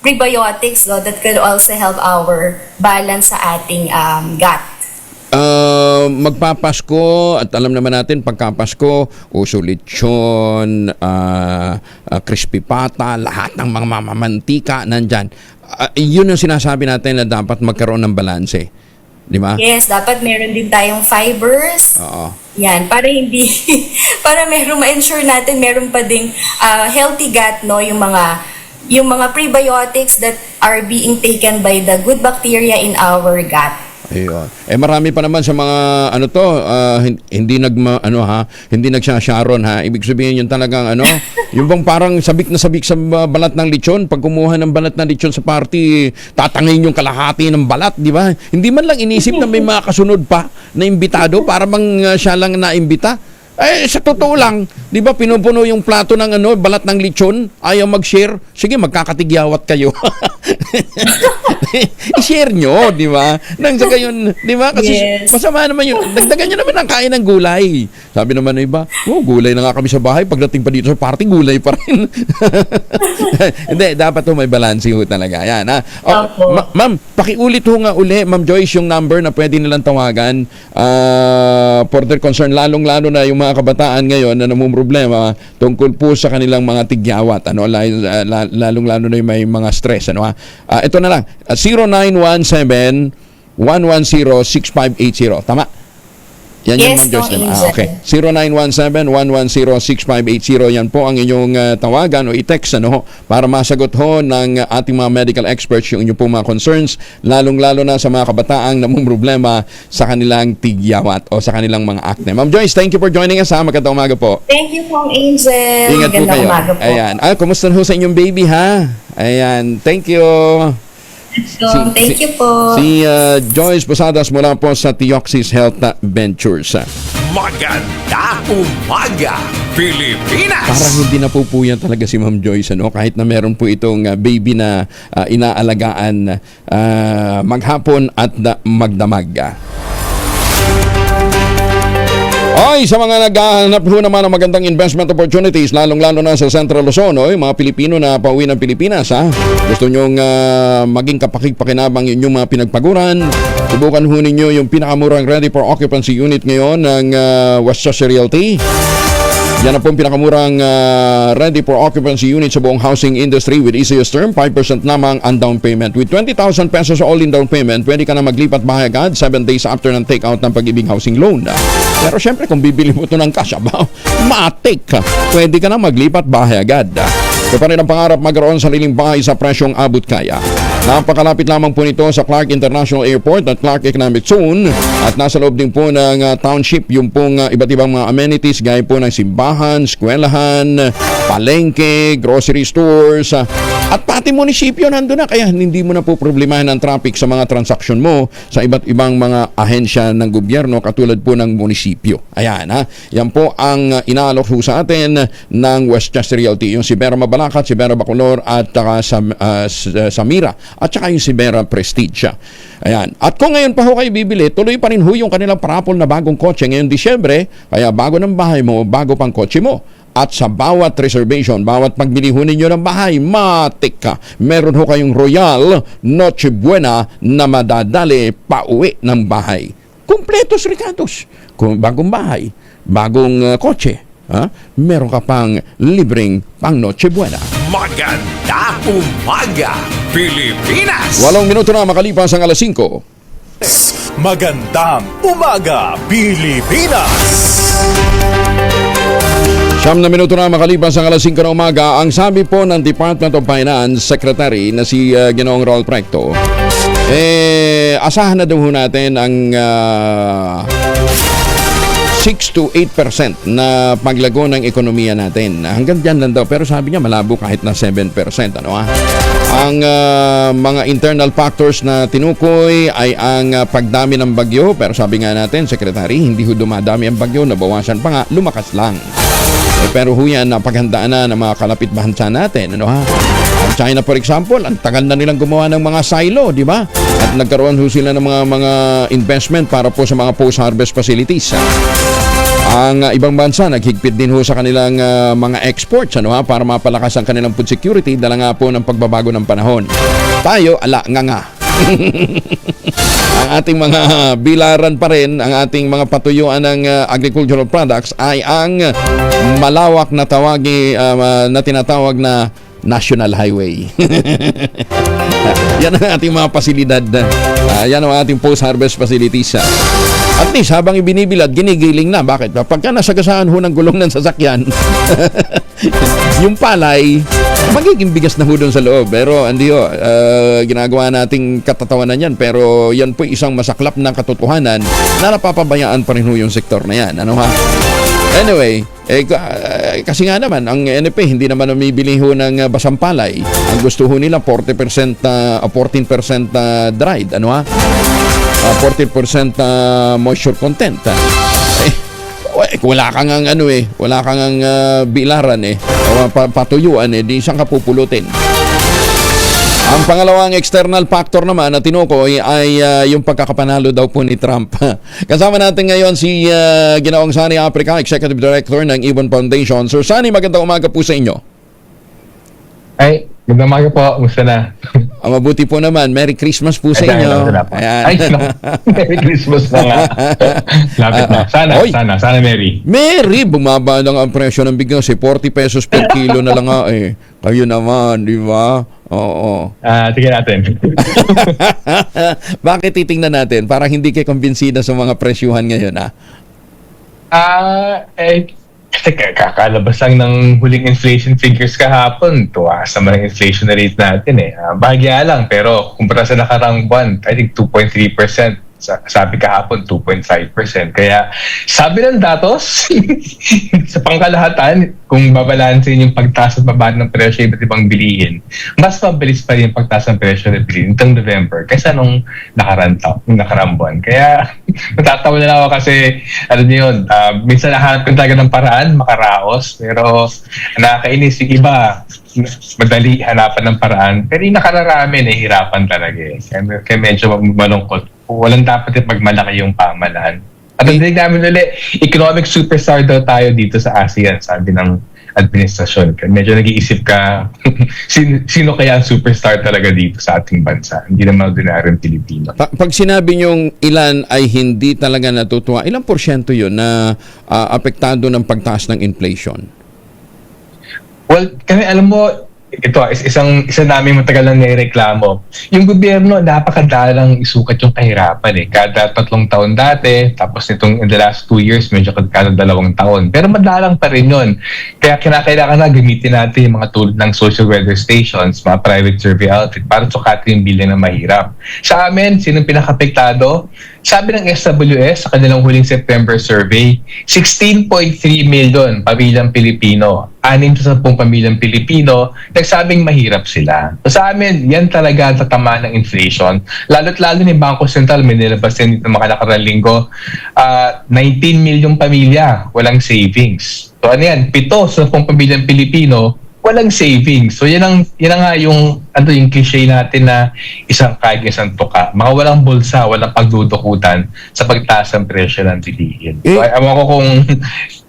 prebiotics, no, that could also help our balance sa ating gut. Magpapasko at alam naman natin pagkapasko, uso lechon, crispy pata, lahat ng mga mamamantika nandyan. Yun ang sinasabi natin na dapat magkaroon ng balanse. Di ba? Yes, dapat meron din tayong fibers. Oo. Yan, para hindi, para ma-ensure natin meron pa ding healthy gut, no, yung mga prebiotics that are being taken by the good bacteria in our gut. Ayun. Marami pa naman sa mga hindi nagsasharon ha. Ibig sabihin yun talagang yung bang parang sabik na sabik sa balat ng lechon, pag kumuha ng balat ng lechon sa party, tatangin yung kalahati ng balat, di ba? Hindi man lang inisip na may mga kasunod pa na imbitado para bang siya lang naimbita. Sa totoo lang, di ba, pinupuno yung plato ng balat ng lechon, ayaw mag-share, sige, magkakatigyawat kayo. I-share nyo, di ba? Nang sa gayon, di ba? Kasi masama naman yun. Dagdagan nyo naman ang kain ng gulay. Sabi naman ng iba, gulay na nga kami sa bahay, pagdating pa dito sa party, gulay pa rin. Hindi, dapat may balance ho talaga. Yan, ha? Ma'am, pakiulit ho nga uli, Ma'am Joyce, yung number na pwede nilang tawagan for their concern, lalong-lalo na yung mga kabataan ngayon na namumroblema tungkol po sa kanilang mga tigyawat, lalong-lalo na yung may mga stress, ito na lang, 0917-110-6580. Tama? Yan yes, yung okay. 0917-110-6580. Yan po ang inyong tawagan o i-text para masagot ho ng ating mga medical experts yung inyong pong mga concerns, lalong-lalo na sa mga kabataang namumroblema sa kanilang tigyawat o sa kanilang mga acne. Ma'am Joyce, thank you for joining us ha. Magandang umaga po. Thank you, Kong Angel. Ingat po kayo. Umaga po. Ayan. Kumusta ho sa inyong baby ha? Ayan. Thank you. Thank you po. Si Joyce Posadas mula po sa Tioxis Health Ventures. Maganda umaga, Pilipinas! Parang hindi napupuyan talaga si Ma'am Joyce, kahit na meron po itong baby na inaalagaan maghapon at magdamag. Ay, sa mga naghahanap ho naman ng magandang investment opportunities, lalong-lalo na sa Central Luzon, yung mga Pilipino na pauwi ng Pilipinas, gusto nyong maging kapakik-pakinabang inyong mga pinagpaguran, subukan ho ninyo yung pinakamurang ready for occupancy unit ngayon ng Westchester Realty. Yan na po ang pinakamurang ready for occupancy unit sa buong housing industry with easiest term, 5% lamang ang down payment. With 20,000 pesos all in down payment, pwede ka na maglipat bahay agad 7 days after ng take-out ng Pag-ibig Housing Loan. Pero syempre kung bibili mo ito ng cash, matik, pwede ka na maglipat bahay agad. Ito pa rin ang pangarap magkaroon sa sariling bahay sa presyong abot kaya. Napakalapit lamang po nito sa Clark International Airport at Clark Economic Zone at nasa loob din po ng township yung pong iba't ibang mga amenities gaya po ng simbahan, eskwelahan, palengke, grocery stores at pati munisipyo nandun na kaya hindi mo na po problemahin ang traffic sa mga transaksyon mo sa iba't ibang mga ahensya ng gobyerno katulad po ng munisipyo. Ayan yan po ang inaalok sa atin ng Westchester Realty, yung Sibera Mabalacat, Sibera Bacolor at Samira at saka yung Sibera Prestige. Ayan. At kung ngayon pa ho kayo bibili, tuloy pa rin ho yung kanilang parapol na bagong kotse ngayong Disyembre, kaya bago ng bahay mo, bago pang kotse mo. At sa bawat reservation, bawat pagbili ho ninyo ng bahay, matik ka. Meron ho kayong Royal Noche Buena na madadali pauwi ng bahay. Kumpletos Ricardos. Kung bagong bahay, bagong kotse, meron ka pang libreng pang Noche Buena. Maganda umaga, Pilipinas! 8 minuto na makalipas ang 5:00. Magandang umaga, Pilipinas! 9 minuto na makalipas ang 5:00 na umaga. Ang sabi po ng Department of Finance Secretary na si Ginoong Raul Precto, Asahan na daw ho natin ang 6 to 8% na paglago ng ekonomiya natin. Hanggang dyan lang daw. Pero sabi niya malabo kahit na 7%. Ano ha? Ang mga internal factors na tinukoy ay ang pagdami ng bagyo. Pero sabi nga natin, Secretary, hindi ho dumadami ang bagyo. Nabawasan pa nga, lumakas lang. Pero ho yan, napaghandaan na ng mga kalapit bansa natin. Ano ha? Ang China, for example, ang tagal na nilang gumawa ng mga silo, di ba? At nagkaroon ho sila ng mga investment para po sa mga post-harvest facilities. Ang ibang bansa, naghigpit din ho sa kanilang mga exports, ano ha? Para mapalakas ang kanilang food security, dala nga po ng pagbabago ng panahon. Tayo, ala nga. Ang ating mga bilaran pa rin, ang ating mga patuyuan ng agricultural products ay ang malawak na na tinatawag na National Highway. Yan ang ating mga pasilidad. Yan ang ating post-harvest facilities. At least habang ibinibilad, ginigiling na. Bakit? Pagka nasagasaan ho ng gulong ng sasakyan, yung palay, magiging bigas na ho doon sa loob. Pero hindi ho, ginagawa nating katatawanan yan. Pero yan po isang masaklap na katotohanan na napapabayaan pa rin ho yung sektor na yan. Ano ha? Anyway, kasi nga naman, ang NFA hindi naman namibili ho ng basang palay. Ang gusto ho nila 14% dried. Ano ha? 40% moisture content. Wala kang wala kang bilaran patuyuan di siyang kapupulutin. Ang pangalawang external factor naman na tinukoy ay yung pagkakapanalo daw po ni Trump. Kasama natin ngayon si Ginoong Sani Africa, Executive Director ng Ibon Foundation. Sir Sani, magandang umaga po sa inyo. Ay, magandang umaga po. Kumusta na? Mabuti po naman. Merry Christmas po sa inyo. Merry Christmas na nga. Lapit na. Sana Merry. Merry! Bumaba lang ang presyo ng bigas. 40 pesos per kilo na lang nga Kayo naman, di ba? Oo. Tingnan natin. Bakit titingnan natin? Para hindi kayo kumbensida sa mga presyuhan ngayon, Kasi kakalabas lang ng huling inflation figures kahapon. Tuwaas naman ang inflation rate natin Bahagya lang, pero kumpara sa nakarang buwan, I think 2.3%. Sabi kahapon, 2.5%. Kaya sabi ng datos, sa pangkalahatan, kung babalansin yung pagtaas at bababa ng presyo iba't ibang bilihin, mas mabilis pa rin yung pagtaas ng presyo ng bilihin itong November kaysa nung nakarang buwan. Kaya natatawa na lang ako kasi, minsan nahanap ko talaga ng paraan, makaraos, pero nakakainis yung iba, madali hanapan ng paraan, pero yung nakararami, nahihirapan talaga Kaya medyo malungkot. Walang dapat pagmalaki yung pamahalaan. At ang dinig namin ulit, economic superstar daw tayo dito sa ASEAN, sabi ng administrasyon. Kaya medyo nag-iisip ka, sino kaya ang superstar talaga dito sa ating bansa? Hindi naman ordinaryong Pilipino. Pag sinabi niyong ilan ay hindi talaga natutuwa, ilang porsyento yun na apektado ng pagtaas ng inflation? Well, kasi alam mo, ito, isa namin matagal na nireklamo. Yung gobyerno, napakadalang isukat yung kahirapan Kada 3 taon dati, tapos nitong in the last 2 years, medyo kada 2 taon. Pero madalang pa rin yun. Kaya kinakailangan na gamitin natin yung mga tulad ng social weather stations, mga private survey outfit, para sukatin yung bilang na mahirap. Sa amin, sinong pinakapektado? Sabi ng SWS sa kanilang huling September survey, 16.3 million pamilyang Pilipino. 6 sa 10 pamilyang Pilipino nagsabing mahirap sila. So sa amin, yan talaga tatama ng inflation. Lalo't-lalo ni Bangko Sentral, may nilabas din ng mga nakarang linggo, 19 milyong pamilya, walang savings. So ano yan, 7 sa 10 pamilyang Pilipino, walang savings. So yan nga yung cliche natin na isang kaig, isang tuka. Mga walang bulsa, walang pagdudukutan sa pagtaas ng presyo ng bilihin. So ewan ko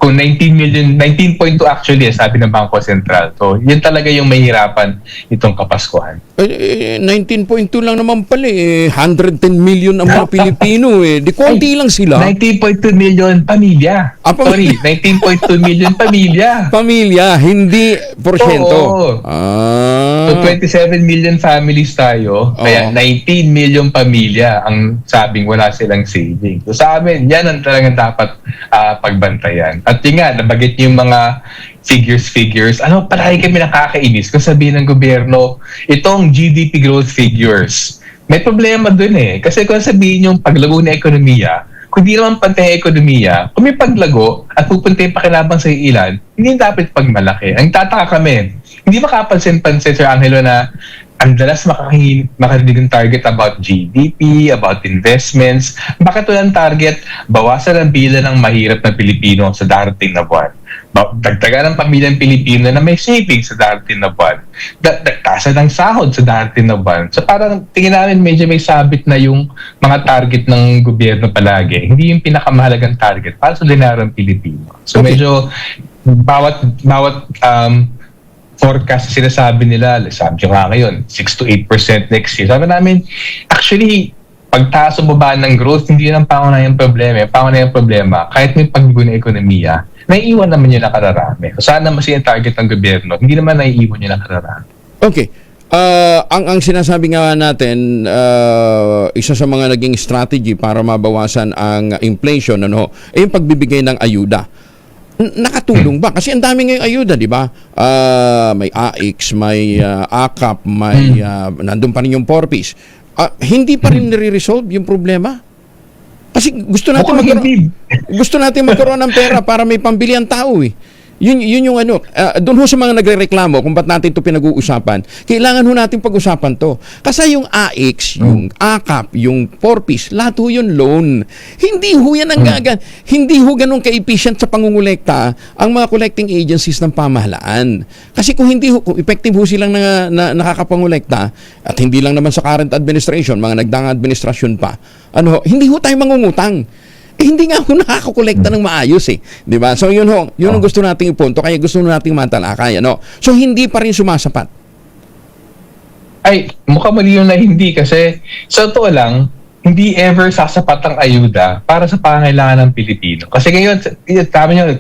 kung 19.2 actually sabi ng Bangko Sentral. So yun talaga yung mahirapan itong Kapaskuhan. 19.2 lang naman pala 110 million ang mga Pilipino Di konti lang sila. 19.2 million pamilya. Sorry, 19.2 million pamilya. Pamilya, hindi porsyento. So 27 million families tayo, kaya 19 million pamilya ang sabing wala silang savings. So sa amin, yan ang talagang dapat pagbantayan. At yun nga, nabagit yung mga figures. Palagi kami nakakainis kung sabihin ng gobyerno, itong GDP growth figures, may problema dun eh. Kasi kung sabihin yung paglago ng ekonomiya, kung di naman pantay ang ekonomiya, kung may paglago at pupunta yung pakinabang sa ilan, hindi dapat pagmalaki. Ang tataka kami, hindi makapansin-pansin, Sir Angelo, na ang dalas makarinig ng target about GDP, about investments. Bakit walang target? Bawasan ang bilang ng mahirap na Pilipino sa darating na buwan. Dagdagan ng pamilyang Pilipino na may savings sa darating na buwan. Tasan ng sahod sa darating na buwan. So parang tingin namin medyo may sabit na yung mga target ng gobyerno palagi. Hindi yung pinakamahalagang target para sa ordinaryong Pilipino. So medyo bawat forecast sinasabi nila, sabi nyo nga ngayon, 6 to 8% next year. Sabi namin, actually, pagtaas o baba ng growth, hindi yun ang pangunahing problema. Pangunahing problema, kahit may pagbago ng ekonomiya, naiiwan naman yun nakararami. So sana mas yung target ng gobyerno, hindi naman naiiwan yun nakararami. Okay. Ang sinasabi nga natin, isa sa mga naging strategy para mabawasan ang inflation, yung pagbibigay ng ayuda. Nakatulong ba? Kasi ang dami ngayong ayuda, di ba? May AIX, may AKAP, may nandun pa rin yung 4Ps. Hindi pa rin nire-resolve yung problema? Kasi gusto natin magkaroon ng pera para may pambili ang tao eh. Yun yung doon ho sa mga nagrereklamo kung ba't natin ito pinag-uusapan, kailangan ho natin pag-usapan to. Kasi yung AX, yung AKAP, yung 4Ps, lahat ho yun loan. Hindi ho yan ang hindi ho ganun ka-efficient sa pangungulekta ang mga collecting agencies ng pamahalaan. Kasi kung effective ho silang nakakapangulekta, at hindi lang naman sa current administration, mga nagdaang administrasyon pa, hindi ho tayo mangungutang. Hindi nga ako nakakakolekta ng maayos eh. Di ba? So yun ang gusto nating ipunto, kaya gusto nating matalakay. So hindi pa rin sumasapat. Ay, mukhang mali yun na hindi kasi sa totoo lang, hindi ever sasapat ang ayuda para sa pangangailangan ng Pilipino. Kasi ngayon,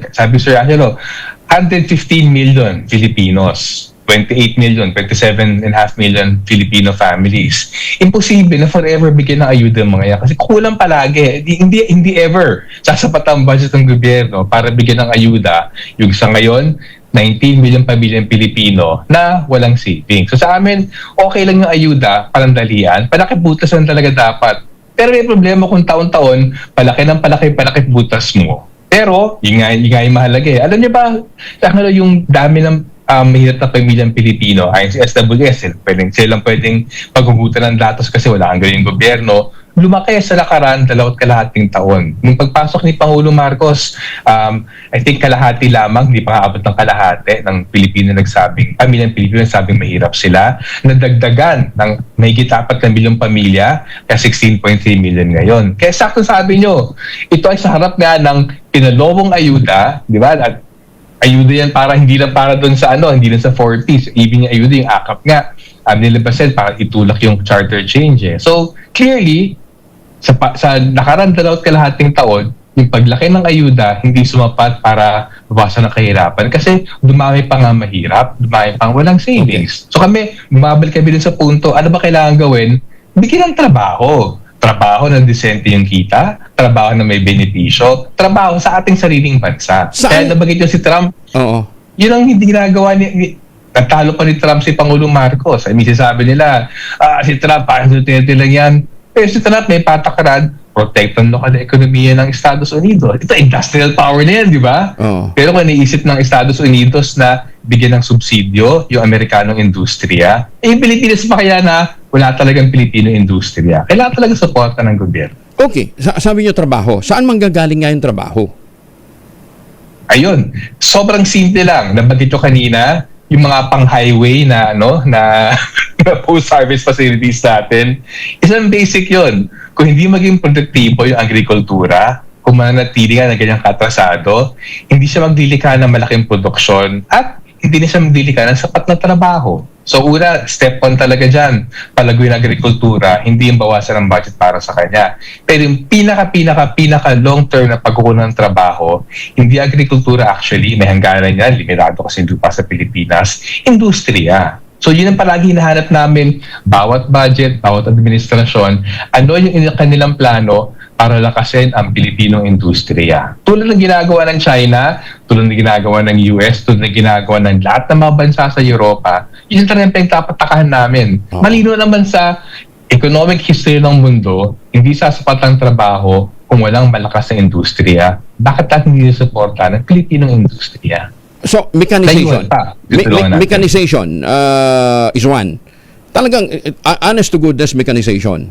sabi Sir Angelo, 115 million Filipinos. 28 million, 27.5 million Filipino families. Imposible na forever bigyan ng ayuda mga yan kasi kulang palagi. Hindi ever sasapat ang budget ng gobyerno para bigyan ng ayuda. Yung sa ngayon, 19 million pamilyang Pilipino na walang savings. So sa amin, okay lang yung ayuda, panandalian, palaki-butas lang talaga dapat. Pero may problema kung taon-taon, palaki butas mo. Pero, yun nga yung mahalaga eh. Alam niyo ba, yung dami ng mahirap na pamilyang Pilipino, ayon sa SWS, silang pwedeng paghugutan ng datos kasi wala kang gawing gobyerno, lumaki sa lakaran 2.5 taon. Nung pagpasok ni Pangulong Marcos, I think kalahati lamang, hindi pa aabot ng kalahati ng pamilyang Pilipino nagsabing mahirap sila, nadagdagan ng mahigit 4 milyong pamilya, kaya 16.3 million ngayon. Kaya sakto sabi nyo, ito ay sa harap nga ng pinalowong ayuda, di ba? At ayuda yan para hindi lang para doon sa hindi lang sa 4Ps. Even yung ayuda, yung AKAP nga, nilabasan para itulak yung charter change eh. So, clearly, sa nakaraan 2.5 taon, yung paglaki ng ayuda, hindi sumapat para bawasan ng kahirapan. Kasi dumami pa nga mahirap, dumami pang walang savings. Okay. So bumabalik kami din sa punto, ano ba kailangan gawin? Bigyan ng trabaho. Trabaho na disente yung kita, trabaho na may benepisyo, trabaho sa ating sariling bansa. Kaya nabagay si Trump, yun ang hindi ginagawa natalo pa ni Trump si Pangulong Marcos. I mean, sabi nila, si Trump, parang tinitili lang yan. Pero si Trump may patakaran, protect ang lokal na ekonomiya ng Estados Unidos. Ito, industrial power na yan, di ba? Pero kung naisip ng Estados Unidos na bigyan ng subsidyo yung Amerikanong industriya, yung Pilipinas pa kaya na wala talagang Pilipino industriya. Kailangan talaga suporta ng gobyerno. Okay, sabi niyo trabaho. Saan manggagaling nga yung trabaho? Ayun, sobrang simple lang. Nabanggit ko kanina, yung mga pang-highway na post-harvest facilities natin, isang basic yon. Kung hindi maging produktibo yung agrikultura, kung mananatili nga na ganyang katrasado, hindi siya magdilika ng malaking produksyon at hindi na siya magdilika ng sapat na trabaho. So una, step 1 talaga dyan, palaguin ang agrikultura, hindi yung bawasan ng budget para sa kanya. Pero yung pinaka long term na pagkukunan ng trabaho, hindi agrikultura actually, may hangganan yan, limitado kasi lupa sa Pilipinas, industriya. So yun ang palagi hinahanap namin, bawat budget, bawat administrasyon, ano yung kanilang plano para lakasin ang Pilipinong industriya. Tulad ng ginagawa ng China, tulad ng ginagawa ng US, tulad ng ginagawa ng lahat ng mga bansa sa Europa, yun talagang pinagtapatakahan namin. Malino naman sa economic history ng mundo, hindi sasapat ang trabaho kung walang malakas na industriya. Bakit natin hindi suporta ng Pilipinong industriya? So, mechanization. Mechanization is one. Talagang, honest to goodness, mechanization.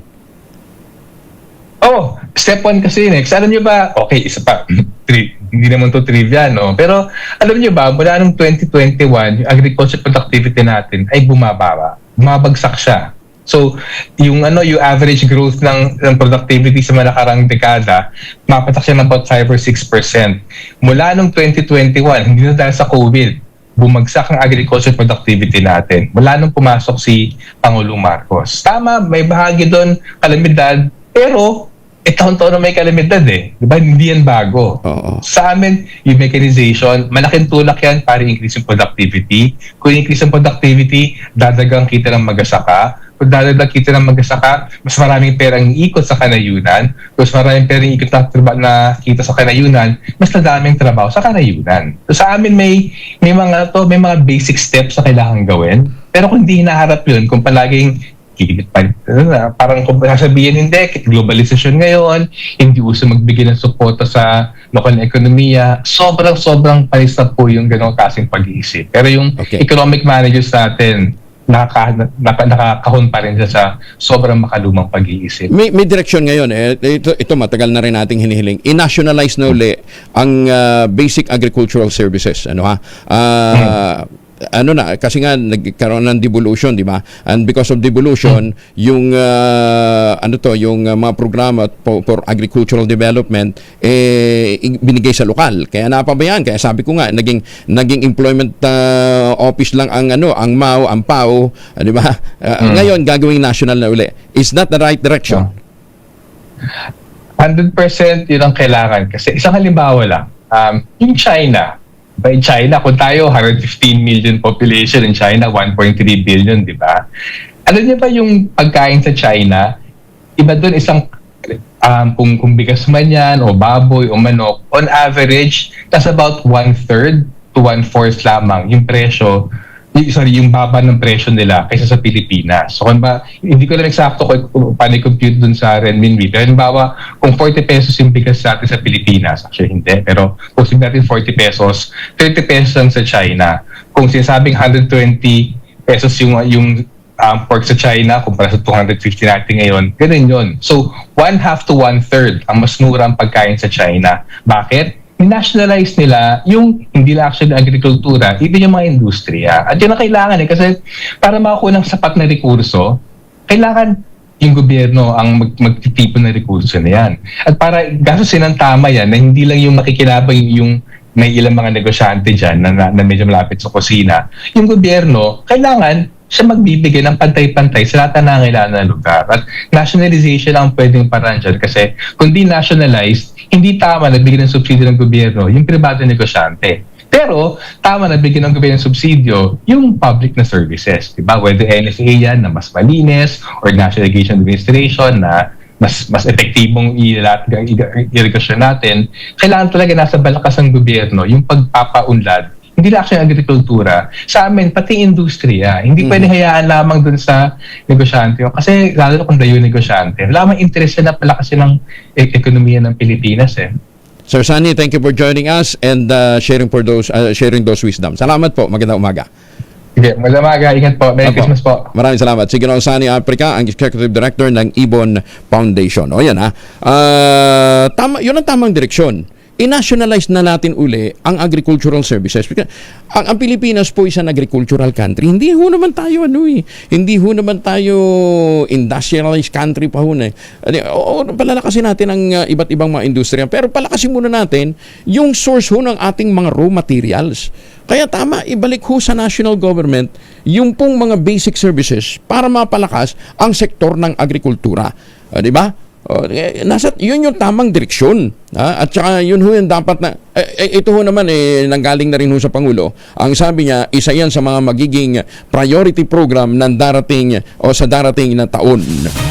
Oh, step 1 kasi yun eh. Kasi alam nyo ba, okay, isa pa, hindi naman to trivia, no? Pero alam nyo ba, mula noong 2021, yung agriculture productivity natin ay bumabagsak siya. So, yung average growth ng productivity sa mga nakarang dekada, mapatak siya ng about 5 or 6%. Mula noong 2021, hindi na dahil sa COVID, bumagsak ang agriculture productivity natin. Mula nung pumasok si Pangulong Marcos. Tama, may bahagi doon, kalamidad, pero taon-taon na may kalamidad eh. Diba? Hindi yan bago. Sa amin, yung mechanization, malaking tulak yan para increase yung productivity. Kung increase yung productivity, dadagang kita ng magasaka. Kung dadagang kita ng magasaka, mas maraming perang ikot sa kanayunan. Kung mas maraming perang ikot na kita sa kanayunan, mas nadaming trabaho sa kanayunan. So sa amin, may mga basic steps na kailangan gawin. Pero kung hindi hinaharap yun, kung palaging parang kung sasabihin hindi, globalization ngayon, hindi uso magbigay ng suporta sa local na ekonomiya, sobrang palis na po yung ganong kasing pag-iisip. Pero yung economic managers natin, nakakahon pa rin siya sa sobrang makalumang pag-iisip. May direksyon ngayon. Ito matagal na rin nating hinihiling. I-nationalize na uli ang basic agricultural services. Kasi nga nagkaroon ng devolution, di ba? And because of devolution, yung yung mga programa for agricultural development binigay sa lokal. Kaya napabayaan. Kaya sabi ko nga naging employment office lang ang ang MAO, ang PAO, di ba? Ngayon gagawing national na uli. Is that the right direction? 100% yun ang kailangan. Kasi isang halimbawa lang, yung China, in China, kung tayo 115 million population, in China 1.3 billion, di ba? Alam niyo ba yung pagkain sa China, iba doon isang kung bigas man yan, o baboy, o manok, on average, that's about 1/3 to 1/4 lamang yung presyo, yung baba ng presyo nila kaysa sa Pilipinas. So kung ba, hindi ko lang eksakto kung paano i-compute dun sa renminbi. Pero halimbawa, kung 40 pesos yung bigas natin sa Pilipinas, actually hindi, pero kung sabihin natin 40 pesos, 30 pesos lang sa China. Kung sinasabing 120 pesos yung pork sa China, kumpara sa 250 natin ngayon, ganun yun. So, 1/2 to 1/3 ang mas murang pagkain sa China. Bakit? Nationalize nila yung hindi lang actually agrikultura, even yung mga industriya. At yun ang kailangan kasi para makakuha ng sapat na rekurso, kailangan yung gobyerno ang magtitipon ng rekurso na yan. At para gastusin ng tama yan, na hindi lang yung makikinabang yung may ilang mga negosyante dyan na medyo malapit sa kusina, yung gobyerno, kailangan siya magbibigay ng pantay-pantay sa lahat na nangailangan na lugar. At nationalization ang pwedeng paraan dyan kasi kung di nationalized, hindi tama na bigyan ng subsidio ng gobyerno yung pribado negosyante. Pero tama na bigyan ng gobyerno ng subsidio yung public na services. Diba? Whether NFA yan na mas malinis or National Irrigation Administration na mas epektibong irrigation natin, kailangan talaga nasa balakas ng gobyerno yung pagpapaunlad. Hindi lang siya agrikultura. Sa amin, pati industriya. Hindi pwede hayaan lamang dun sa negosyante. Kasi lalo na kung dayo negosyante, wala mang interest na palakasin ng ekonomiya ng Pilipinas eh. Sir Sunny, thank you for joining us and sharing those wisdom. Salamat po. Magandang umaga. Sige, magandang umaga. Ingat po. Merry Christmas po. Maraming salamat. Sige, Sunny Africa, ang Executive Director ng Ibon Foundation. O yan yun ang tamang direksyon. I-nationalize na natin uli ang agricultural services. Ang Pilipinas po isang agricultural country. Hindi ho naman tayo Hindi ho naman tayo industrialized country pa ho na. Palalakasin natin ang iba't ibang mga industriya. Pero palakasin muna natin yung source ho ng ating mga raw materials. Kaya tama, ibalik ho sa national government yung pong mga basic services para mapalakas ang sektor ng agrikultura. Di ba? Yun yung tamang direksyon. At saka yun ho yung dapat na ito ho naman nanggaling na rin ho sa Pangulo. Ang sabi niya, isa yan sa mga magiging priority program ng darating o sa darating na taon.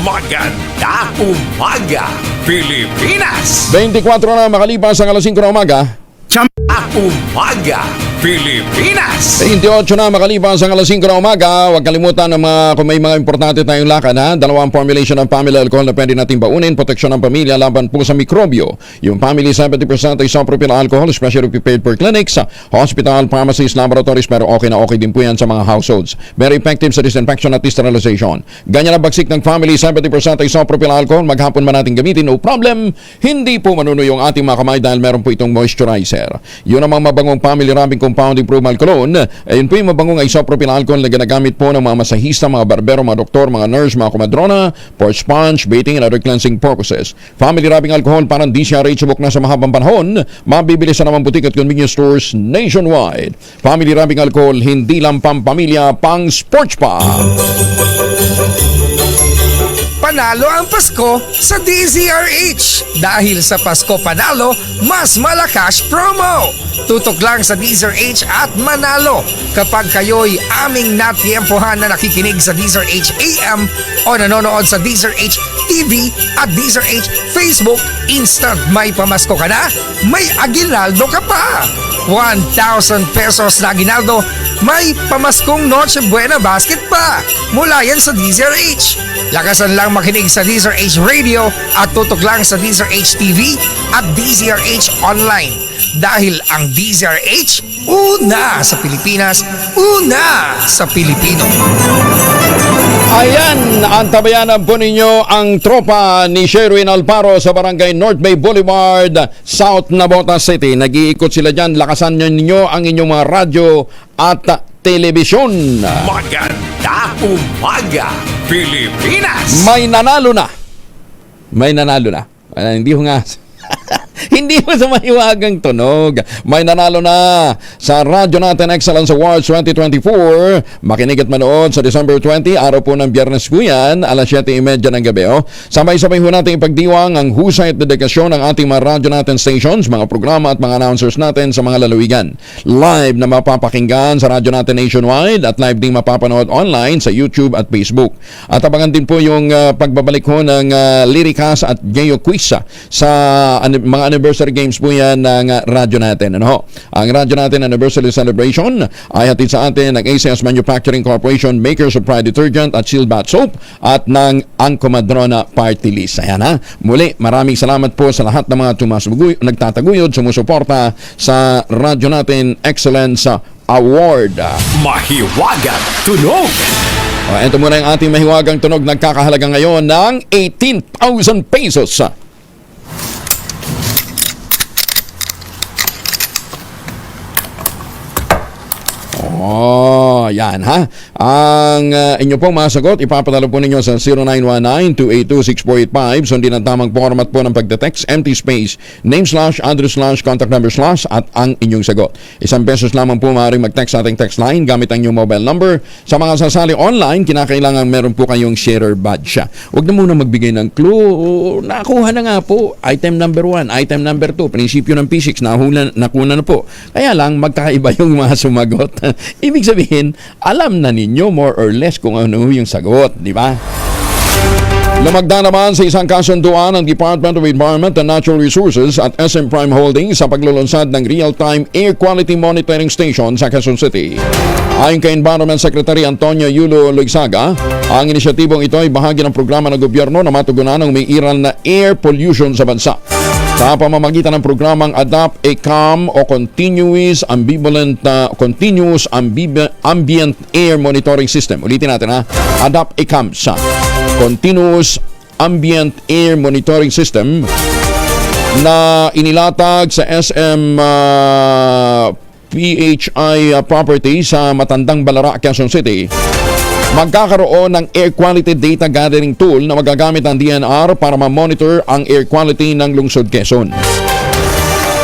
Magandang umaga, Pilipinas! 24 na makalipas ang 5:00 ng umaga. Umaga, Pilipinas! 28 na makalipas ang alas 5 na umaga. Huwag kalimutan na kung may mga importante tayong lakad ha. Dalawang formulation ng family alcohol na pwede natin baunin. Proteksyon ng pamilya laban po sa mikrobyo. Yung family 70% isopropyl alcohol, specially prepared for clinics, hospital, pharmacies, laboratories, pero okay na okay din po yan sa mga households. Very effective sa disinfection at sterilization. Ganyan ang bagsik ng family 70% isopropyl alcohol. Maghapon man natin gamitin, no problem. Hindi po manuno yung ating mga kamay dahil meron po itong moisturizer. Yun namang mabangong family rubbing compound improvement cologne. Ayun po yung mabangong isopropyl alcohol na ginagamit po ng mga masahista, mga barbero, mga doktor, mga nurse, mga komadrona for sponge, bathing, and other cleansing purposes. Family rubbing alcohol parang DCRH subok na sa mahabang panahon. Mabibili sa namang butik at convenience stores nationwide. Family rubbing alcohol, hindi lang pampamilya, pang sports pa. Panalo ang Pasko sa DZRH. Dahil sa Pasko Panalo, mas malakas promo. Tutok lang sa DZRH at manalo kapag kayo'y aming natiempohan na nakikinig sa DZRH AM o nanonood sa DZRH TV at DZRH Facebook. Instant may pamasko ka na, may aginaldo ka pa. 1,000 pesos na aginaldo, may pamaskong Noche Buena basket pa. Mula yan sa DZRH. Lakasan lang makinig sa DZRH Radio at tutok lang sa DZRH TV at DZRH Online. Dahil ang DZRH, una sa Pilipinas, una sa Pilipino. Ayan, antabayanan po ninyo ang tropa ni Sherwin Alparo sa barangay North Bay Boulevard, South Navotas City. Nag-iikot sila dyan. Lakasan ninyo ang inyong mga radyo at telebisyon. Maganda umaga, Pilipinas! May nanalo na. May nanalo na. Hindi ko nga... Hindi mo sa mahiwagang tunog. May nanalo na sa Radyo Natin Excellence Awards 2024. Makinig at manood sa December 20, araw po ng Biyernes po yan, alas 7:30 ng gabi. Sabay-sabay po natin ipagdiwang ang husay at dedikasyon ng ating mga Radyo Natin stations, mga programa at mga announcers natin sa mga lalawigan. Live na mapapakinggan sa Radyo Natin nationwide at live ding mapapanood online sa YouTube at Facebook. At abangan din po yung pagbabalik ho ng Lyricas at Geo Quiz sa mga anniversary games po yan ng radyo natin. Ano? Ang radyo natin anniversary celebration ay hatid sa atin ng ACS Manufacturing Corporation, makers of Pride Detergent at Shield Bath Soap at ng Angcomadrona Party List. Ayan ha. Muli, maraming salamat po sa lahat ng mga nagtataguyod, sumusuporta sa radyo natin Excellence Award. Mahiwagang tunog! Ito muna yung ating mahiwagang tunog, nagkakahalaga ngayon ng 18,000 pesos. Yan ha. Ang inyo pong masagot, ipapadala po ninyo sa 0919-282-6485. Sundin ang tamang format po ng pagdetext, empty space, name / address / contact number / at ang inyong sagot. ₱1 lamang po maaaring mag-text sa ating text line gamit ang inyong mobile number. Sa mga sasali online, kinakailangan meron po kayong sharer badge. Huwag na muna magbigay ng clue. Nakuha na nga po. Item number 1, item number 2, prinsipyo ng physics, nakuha na po. Kaya lang, magkaiba yung mga sumagot. Ibig sabihin, alam na ninyo more or less kung ano yung sagot, di ba? Lumagda naman sa isang kasunduan ng Department of Environment and Natural Resources at SM Prime Holdings sa paglulunsad ng real-time air quality monitoring station sa Quezon City. Ayon kay Environment Secretary Antonio Yulo Loizaga, ang inisyatibong ito ay bahagi ng programa ng gobyerno na matugunan ng umiiral na air pollution sa bansa. Sa pamamagitan ng programang Adapt a CAM o Continuous Ambient Air Monitoring System. Ulitin natin ha. Adapt a CAM sa Continuous Ambient Air Monitoring System na inilatag sa SM PHI property sa Matandang Balara, Quezon City. Magkakaroon ng air quality data gathering tool na magagamit ang DNR para ma-monitor ang air quality ng lungsod Quezon.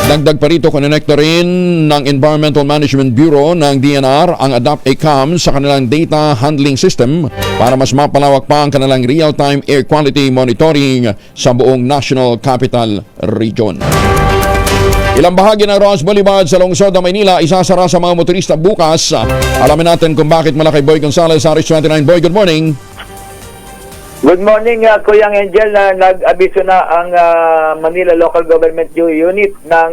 Dagdag pa rito, konekta rin ng Environmental Management Bureau ng DNR ang Adapt a CAM sa kanilang data handling system para mas mapalawak pa ang kanilang real-time air quality monitoring sa buong National Capital Region. Ilang bahagi ng Ross Boulevard sa lungsod ng Maynila isasara sa mga motorista bukas. Alamin natin kung bakit mula kay Boy Gonzales, Aris 29. Boy, good morning. Good morning, Kuya Angel. Nag-abiso na ang Manila Local Government Unit ng,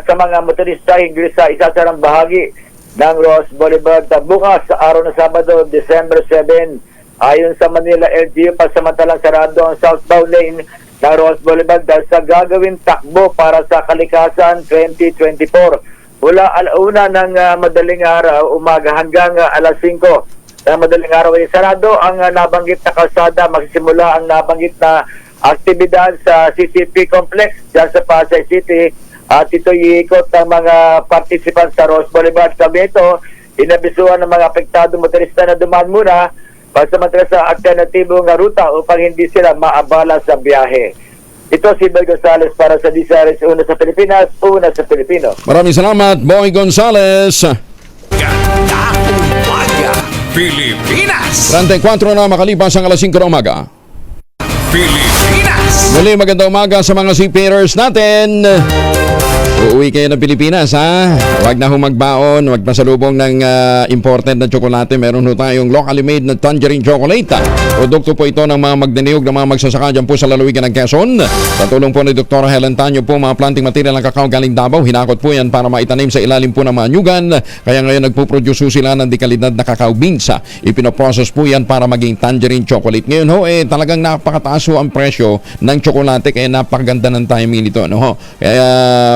sa mga motorista hinggil sa isasarang bahagi ng Ross Boulevard bukas sa araw ng Sabado, December 7. Ayon sa Manila LGU, pasamantalang sarado ang southbound lane ng Ross Boulevard dahil sa gagawin takbo para sa Kalikasan 2024. Mula alauna ng madaling araw, umaga hanggang alas 5. Na madaling araw ay sarado ang nabanggit na kalsada. Magsisimula ang nabanggit na aktibidad sa CCP Complex dyan sa Pasay City at ito iikot ng mga participants sa Ross Boulevard. Sabi ito, inabisuhan ng mga apektado motorista na dumaan muna pasamantala sa alternatibong ruta upang hindi sila maabala sa biyahe. Ito si Boy Gonzales para sa DCRS, una sa Pilipinas, una sa Pilipino. Maraming salamat, Boy Gonzales. Pilipinas! 34 na makalipas ang alas 5 ng umaga. Pilipinas! Muli magandang umaga sa mga seafarers natin. Uuwi kayo ng Pilipinas, ha? Huwag na humagbaon, huwag pasalubong ng imported na tsokolate. Meron ho tayong locally made na tangerine chocolate. Produkto po ito ng mga magdiniyog ng mga magsasaka dyan po sa lalawigan ng Quezon. Sa tulong po ni Dr. Helen Tanyo po, mga planting material ng kakao galing Davao. Hinakot po yan para maitanim sa ilalim po ng mga nyugan. Kaya ngayon nagpuproduce sila ng dekalidad na kakao beans. Ipinoprocess po yan para maging tangerine chocolate. Ngayon ho, talagang napakataas ho ang presyo ng tsokolate. Kaya napakaganda ng timing nito. No, ho? Kaya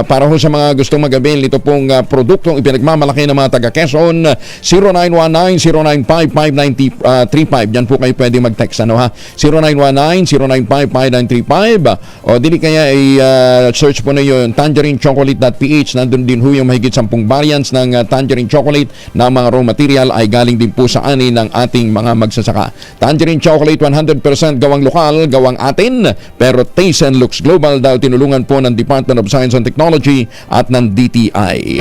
para ho sa mga gustong mag-avail nito pong produktong ipinagmamalaki ng mga taga Quezon, 0919-095-5935. Yan po kayo pwede mag-text, ano ha? 0919-095-5935 o dili kaya search po na yun tangerine-chocolate.ph. Nandun din ho yung mahigit 10 variants ng tangerine chocolate na mga raw material ay galing din po sa ani ng ating mga magsasaka. Tangerine chocolate 100% gawang lokal, gawang atin, pero taste and looks global dahil tinulungan po ng Department of Science and Technology at ng DTI.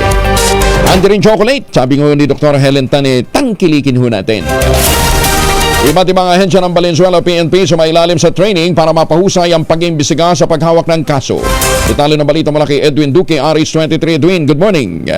Tangerine chocolate, sabi nga ni Dr. Helen Tane, tangkilikin ho natin. Iba't ibang ahensya ng Valenzuela PNP sumailalim sa training para mapahusay ang pag-imbestiga sa paghawak ng kaso. Detalye ng balita mula kay Edwin Duque, RH23. Edwin, good morning.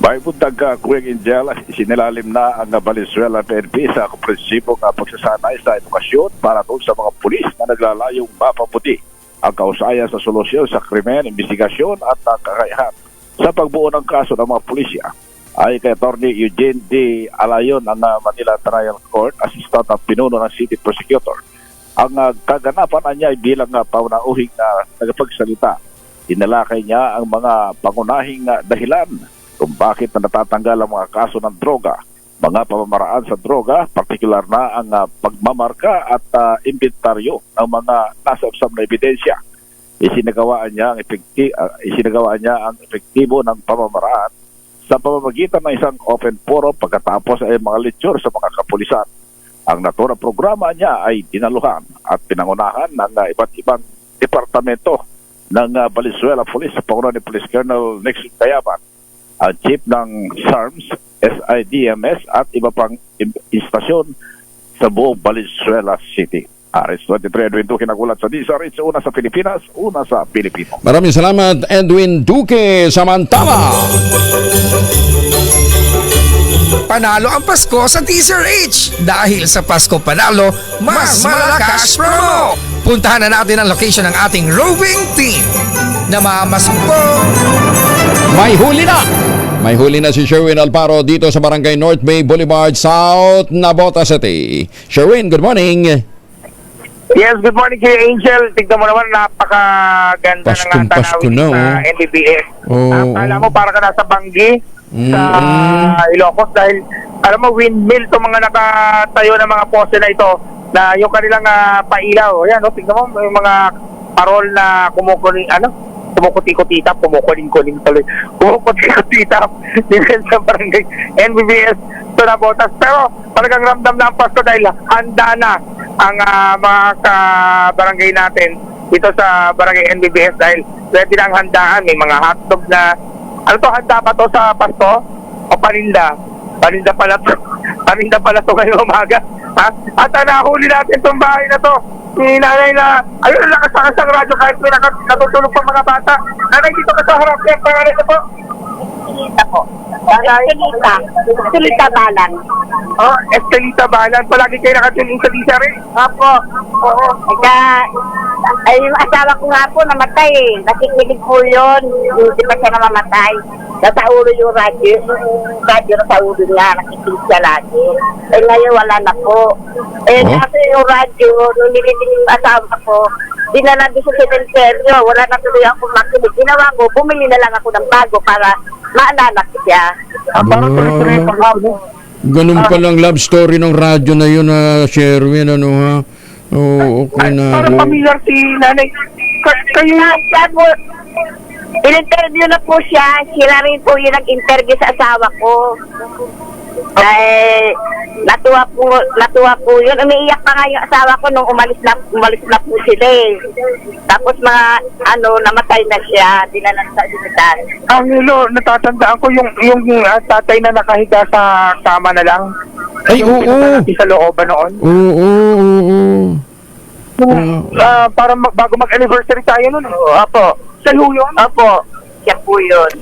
May bundag Kuya Angel, sinilalim na ang Valenzuela PNP sa komprehensibong pagsasanay sa edukasyon para doon sa mga pulis na naglalayong mapaputi ang kausayan sa solusyon sa krimen, investigasyon at kakayahan sa pagbuo ng kaso ng mga pulisya. Ay kay Atty. Eugene D. Alayon ng Manila Trial Court, Assistant na Pinuno ng City Prosecutor. Ang kaganapan niya ay bilang paunauhing nagpagsalita. Inalakay niya ang mga pangunahing dahilan kung bakit natatanggal ang mga kaso ng droga, mga pamamaraan sa droga, partikular na ang pagmamarka at inventaryo ng mga nasa usap na ebidensya. Isinagawaan niya ang epektibo ng pamamaraan sa pamamagitan ng isang open forum pagkatapos ay mga lecture sa mga kapulisan. Ang naturang programa niya ay dinaluhan at pinangunahan ng iba't ibang departamento ng Valenzuela Police sa pangunahan ni Police Colonel Nixon Tayaban, ang chief ng SARMS, SIDMS at iba pang istasyon sa buong Valenzuela City. RH23 Edwin Duque nagulat sa DZRH, una sa Pilipinas, una sa Pilipino. Maraming salamat Edwin Duque. Samantala, Panalo ang Pasko sa DZRH. Dahil sa Pasko Panalo, mas malakas promo. Puntahan na natin ang location ng ating roving team. Namamasok po. may huli na! May huli na si Sherwin Alparo dito sa Barangay North Bay Boulevard, South Nabota City. Sherwin, good morning. Yes, good morning kay Angel. Tignan mo naman, napakaganda ng tanawin sa NBBS. Alam mo, para ka nasa Banggi sa Ilocos dahil, alam mo, windmill itong mga nakatayo na mga poste na ito na yung kanilang pailaw. Ayan, no, tignan mo, yung mga parol na kumukuti-kutitap, kumukuling-kuling tuloy. Kumukuti-kutitap din sa barangay NBBS sa Nabotas. Pero talagang ramdam na ang Pasko dahil handa na ang mga barangay natin dito sa barangay NBBS dahil pwede na ang handaan. May mga hotdog na, ano to, handa pa to sa Pasko? O paninda? Paninda pala to. Paninda pala to ngayong umaga. Ha? At nahuli natin itong bahay na to. Si nanay na, ayun, nakasakas ang radyo kahit may natutulog pa mga bata. Nanay, dito ka sa harap. Yung pangalan na po. Estelita po. Estelita Balan. Oh, Estelita Balan. Palagi kayo nakatunin sa DCRH? Opo. Oo. Ay, yung asawa ko nga po namatay eh. Nakikinig po yun. Hindi pa siya namamatay. Nasa ulo yung radyo. Yung radyo nasa ulo niya. Nakikinig siya lagi. Eh ngayon wala na po. Eh kasi yung radyo, nung niliting yung asawa ko, dinala din sa cementerio. Wala na tuloy ako makinig. Ginawa ko, bumili na lang ako ng bago para maalala ko siya. Parang tuloy-tuloy yung pag-habo. Ganun palang love story ng radyo na yun, Sherwin, ano ha? Oo, okay na. Parang familiar si nanay. Kayo po, in-interview na po siya. Sila rin po yung nag-interview sa asawa ko. Ay, natuwa po yun. Umiiyak pa nga yung asawa ko nung umalis na po sila eh. Tapos namatay na siya. Dinala sa ospital. Angelo, natatandaan ko yung tatay na nakahiga sa kama na lang. Ay, oo. Sa looban noon. Oo. Para bago mag-anniversary tayo nun. Apo. Siya yun? Apo. Siya po yun.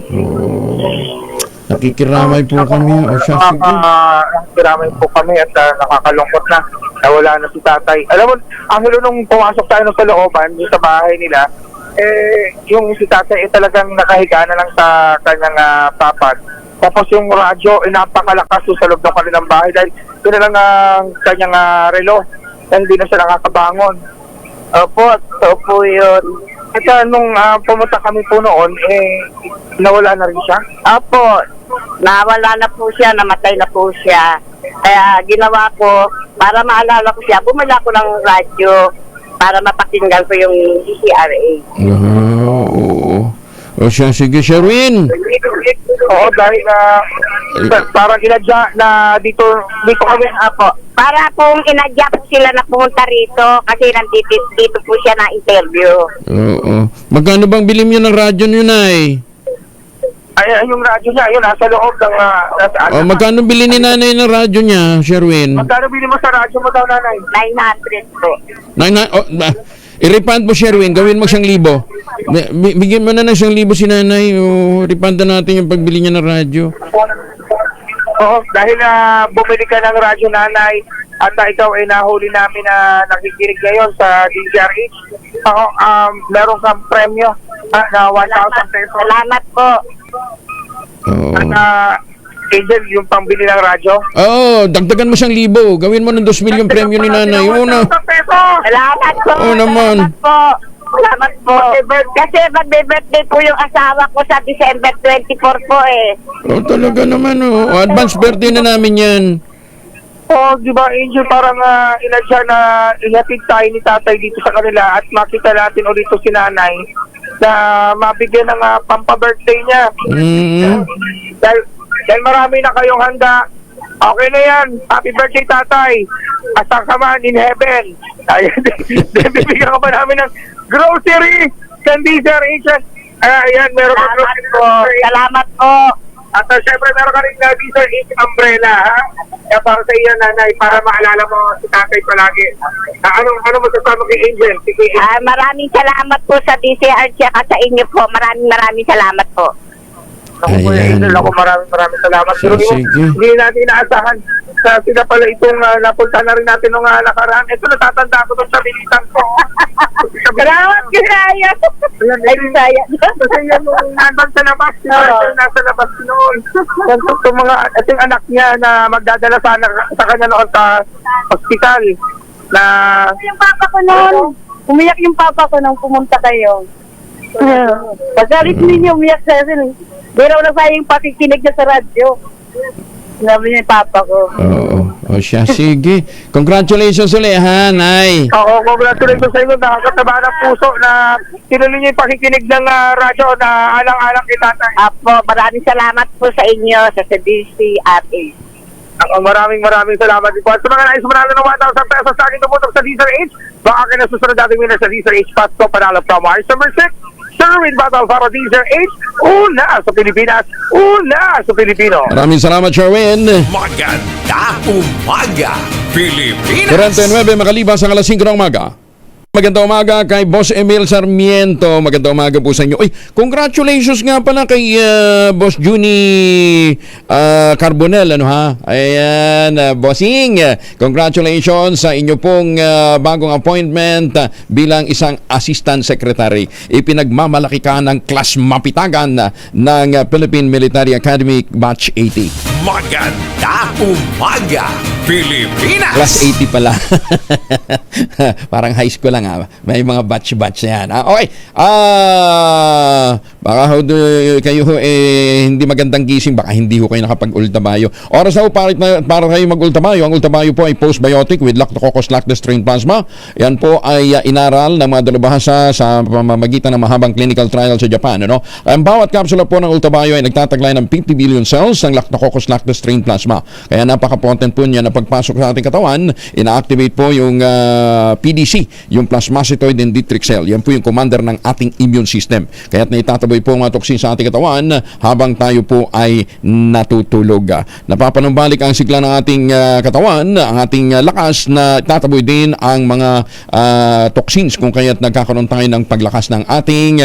Nakikiramay po kami. O siya, sige. Nakikiramay po kami at nakakalungkot na. Nawala na si tatay. Alam mo, Angelo, nung pumasok tayo sa looban, yung sa bahay nila, yung si tatay talagang nakahiga na lang sa kanyang papat. Tapos yung radyo, napakalakas sa loob ng kanilang bahay dahil yun na lang ang kanyang relo. Hindi na siya nakakabangon. Opo yun. At nung pumunta kami po noon, nawala na rin siya? Opo, nawala na po siya, namatay na po siya. Kaya ginawa ko, para maalala ko siya, bumala ko ng radyo para mapakinggan ko yung DCRA. Oo. O siya, sige, Sherwin. Oo, dahil parang inadya na dito kami. Apo. Para pong inadya po sila na pumunta rito kasi dito po siya na interview. Oo. Magkano bang bilim niyo ng radyo niyo, Nay? Ay, yung radyo niya, yun, nasa loob ng... magkano bili ni Nanay ng radyo niya, Sherwin? Magkano bili mo sa radyo mo daw, Nanay? 900 po. I-refund mo, Sherwin. Gawin mo 1,000. Bigyan mo na ng 1,000 si Nanay. Refundan natin yung pagbili niya ng radyo. Oo, dahil bumili ka ng radyo, Nanay, at ikaw ay nahuli namin na nakikinig ngayon sa DZRH. Meron kang premyo na 1,000 pesos. Salamat po. At Angel, yung pambili ng radyo. Dagdagan mo 1,000. Gawin mo ng 2,000,000 yung premyo ni Nanay. Salamat po. Oo naman. Salamat po. Kasi magbe-birthday po yung asawa ko sa December 24 po eh. Talaga naman. Advance birthday na namin yan. Di ba, Angel, parang inadya na ihatid tayo ni tatay dito sa kanila at makita natin ulit si Nanay na mabigyan ng pampa-birthday niya. Dahil marami na kayong handa. Okay na yan. Happy birthday, tatay. Asa ka man in heaven. Bibigyan ka pa namin ng grocery. Candicer Agent. Ayan, meron ka grocery po. Salamat po. At syempre, meron ka rin Candicer Agent umbrella, ha? Kaya para sa iyo, Nanay, para maalala mo si tatay palagi. Ano masasabi kay Angel? Maraming salamat po sa DCRH at sa inyo po. Maraming salamat po. Angel, ako maraming salamat. Pero hindi natin inaasahan sa sila pala itong napunta na rin natin nung nakaraan. Ito, natatanda ko itong sa bilisan ko. Salamat, Kisaya! Ay, Kisaya. Kasi yan nung nandang sa labas, nasa labas noon. Itong mga ating anak niya na magdadala sa kanya noon sa hospital. Yung papa ko noon. Umiyak yung papa ko nung pumunta kayo. Pagkalit ninyo, umiyak sa akin. Di raw na sayang pakikinig niya sa radyo. Sinabi niya yung papa ko. O siya, sige. Congratulations ulit, ha, Nay? Oo, congratulations sa inyo. Nakakataba ng puso na tinuloy niyo yung pakikinig ng radyo na alang-alang kay tatay. Apo, maraming salamat po sa inyo sa DCRH. Maraming salamat din po. At sa mga nais manalo ng 1,000 pesos sa akin tumutok sa DZRH, baka kayo nasusunod natin winner sa DZRH Pasko Panalo from Mars number 6. Sherwin Battle para DZRH, una sa Pilipinas, una sa Pilipino. Maraming salamat, Sherwin. Maganda umaga, Pilipinas. 49 makalipas ang alas 5 ng umaga. Magandang umaga kay Boss Emil Sarmiento. Magandang umaga po sa inyo. Uy, congratulations nga pala kay Boss Juni Carbonell, ano ha? Ayan, bossing. Congratulations sa inyo pong bagong appointment bilang isang assistant secretary. Ipinagmamalaki ka ng class mapitagan ng Philippine Military Academy Batch 80. Maganda umaga, Pilipinas! Class 80 pala. Parang high school lang ha. May mga batch-batch na yan. Okay. Baka kayo hindi magandang gising. Baka hindi ho kayo nakapag-ultabayo. Oras na ho para kayo mag-ultabayo. Ang ultabayo po ay postbiotic with Lactococcus lactis strain plasma. Yan po ay inaral ng mga dalubhasa sa pamamagitan ng mahabang clinical trial sa Japan. Ano? Ang bawat kapsula po ng ultabayo ay nagtataglay ng 50 billion cells ng Lactococcus lactis strain plasma. Kaya napaka-potent po niya na pagpasok sa ating katawan, ina-activate po yung PDC, yung plasmacytoid dendritic cell. Yan po yung commander ng ating immune system. Kaya naitataboy po ang mga toksin sa ating katawan habang tayo po ay natutulog. Napapanumbalik ang sigla ng ating katawan, ang ating lakas na tataboy din ang mga toxins kung kaya't nagkakaroon tayo ng paglakas ng ating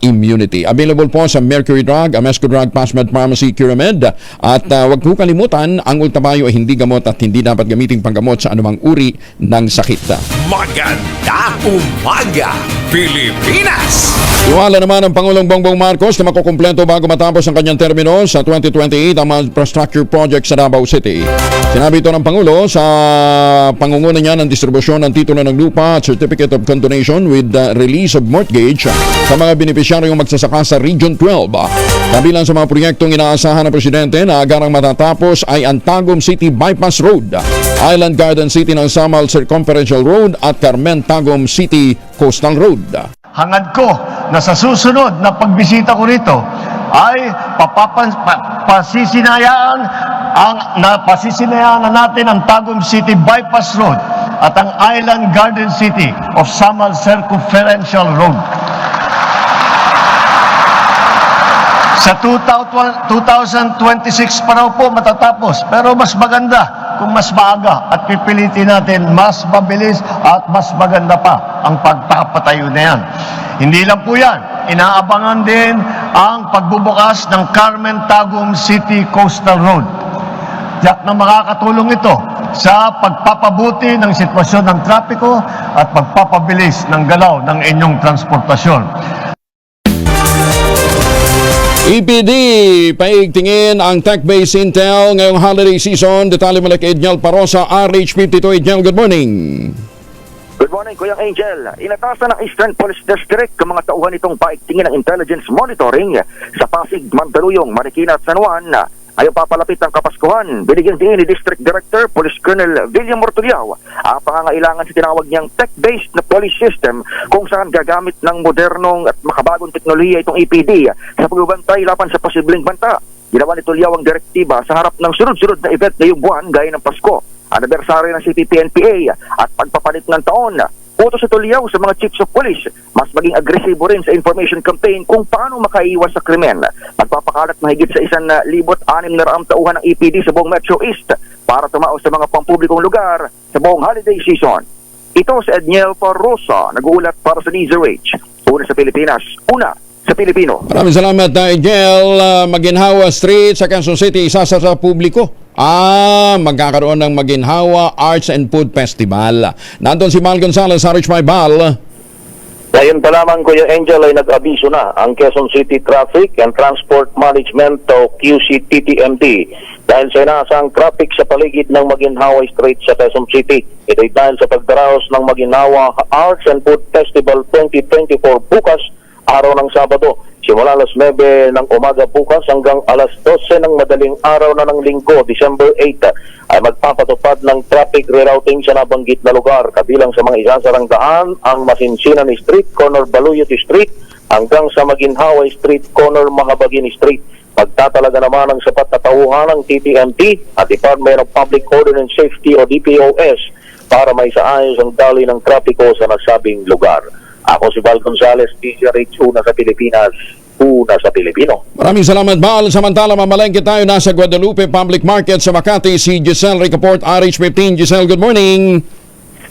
immunity. Available po sa Mercury Drug, Amesco Drug, Pasmed Pharmacy, Curamed. At huwag po kalimutan, ang ultabayo ay hindi gamot at hindi dapat gamitin panggamot sa anumang uri ng sakit. Maganda umaga, Pilipinas! Iwala naman ng Pangulong Bongbong Marcos na makukumpleto bago matapos ang kanyang termino sa 2028 ang mga infrastructure project sa Davao City. Sinabi ito ng Pangulo sa pangunguna niya ng distribusyon ng titulo ng lupa at Certificate of Condonation with the release of mortgage sa mga benepisyaryong magsasaka sa Region 12. Kabilang sa mga proyektong inaasahan ng Presidente na agarang matatapos ay ang Tagum City Bypass Road, Island Garden City ng Samal Circumferential Road at Carmen Tagum City Coastal Road. Hangad ko na sa susunod na pagbisita ko rito ay pasisinayaan na natin ang Tagum City Bypass Road at ang Island Garden City of Samal Circumferential Road. Sa 2026 pa raw po matatapos, pero mas maganda kung mas maaga at pipilitin natin mas mabilis at mas maganda pa ang pagpapatayo na yan. Hindi lang po yan, inaabangan din ang pagbubukas ng Carmen Tagum City Coastal Road. Tiyak na makakatulong ito sa pagpapabuti ng sitwasyon ng trapiko at pagpapabilis ng galaw ng inyong transportasyon. EPD, paigtingin ang tech-based intel ngayong holiday season. Detalye mula kay Edniel Parosa, RH52. Edniel, good morning. Good morning, Kuya Angel. Inatasan ng Eastern Police District ang mga tauhan itong paigtingin ng intelligence monitoring sa Pasig, Mandaluyong, Marikina at San Juan. Ayaw papalapit ang Kapaskuhan, binigyan din ni District Director Police Colonel William Mortuliao ang pangangailangan sa tinawag niyang tech-based na police system kung saan gagamit ng modernong at makabagong teknolohiya itong EPD sa pagbabantay laban sa posibleng banta. Ginawa ni Tuliao ang direktiba sa harap ng sunod-sunod na event ngayong buwan gaya ng Pasko, anibersaryo ng CPP-NPA at pagpapalit ng taon. Utos si Tuliao sa mga chiefs of police, mas maging agresibo rin sa information campaign kung paano makaiwas sa krimen. Magpapakalat mahigit sa 1,600 tauhan ng EPD sa buong Metro East para tumao sa mga pampublikong lugar sa buong holiday season. Ito si Edniel Parosa, nag-uulat para sa DZRH. Una sa Pilipinas, una sa Pilipino. Maraming salamat, Edniel. Maginhawa Street sa Quezon City, isa sa publiko. Magkakaroon ng Maginhawa Arts and Food Festival. Nandun si Mal Gonzalez, RH My Bal. Ngayon pa lamang, Kuya Angel, ay nag-abiso na ang Quezon City Traffic and Transport Management o QCTTMD dahil sa inaasang traffic sa paligid ng Maginhawa Street sa Quezon City. Ito'y dahil sa pagdaraos ng Maginhawa Arts and Food Festival 2024 bukas, araw ng Sabado. Simula alas 9 ng umaga bukas hanggang alas 12 ng madaling araw na ng Linggo, December 8, ay magpapatupad ng traffic rerouting sa nabanggit na lugar. Kabilang sa mga isasarang daan ang Masinsinan Street, corner Baluyot Street, hanggang sa Maginhawa Street, corner Mahabagin Street. Pagtatalaga naman ng sapat na tauhan ng TTMT at Department of Public Order and Safety o DPOS para maisaayos ang daloy ng trapiko sa nasabing lugar. Ako si Val Gonzalez, DZRH, una sa Pilipinas, una sa Pilipino. Maraming salamat, Val. Samantala, mamalengke tayo nasa Guadalupe Public Market sa Makati. Si Giselle Ricaport, RH15. Giselle, good morning.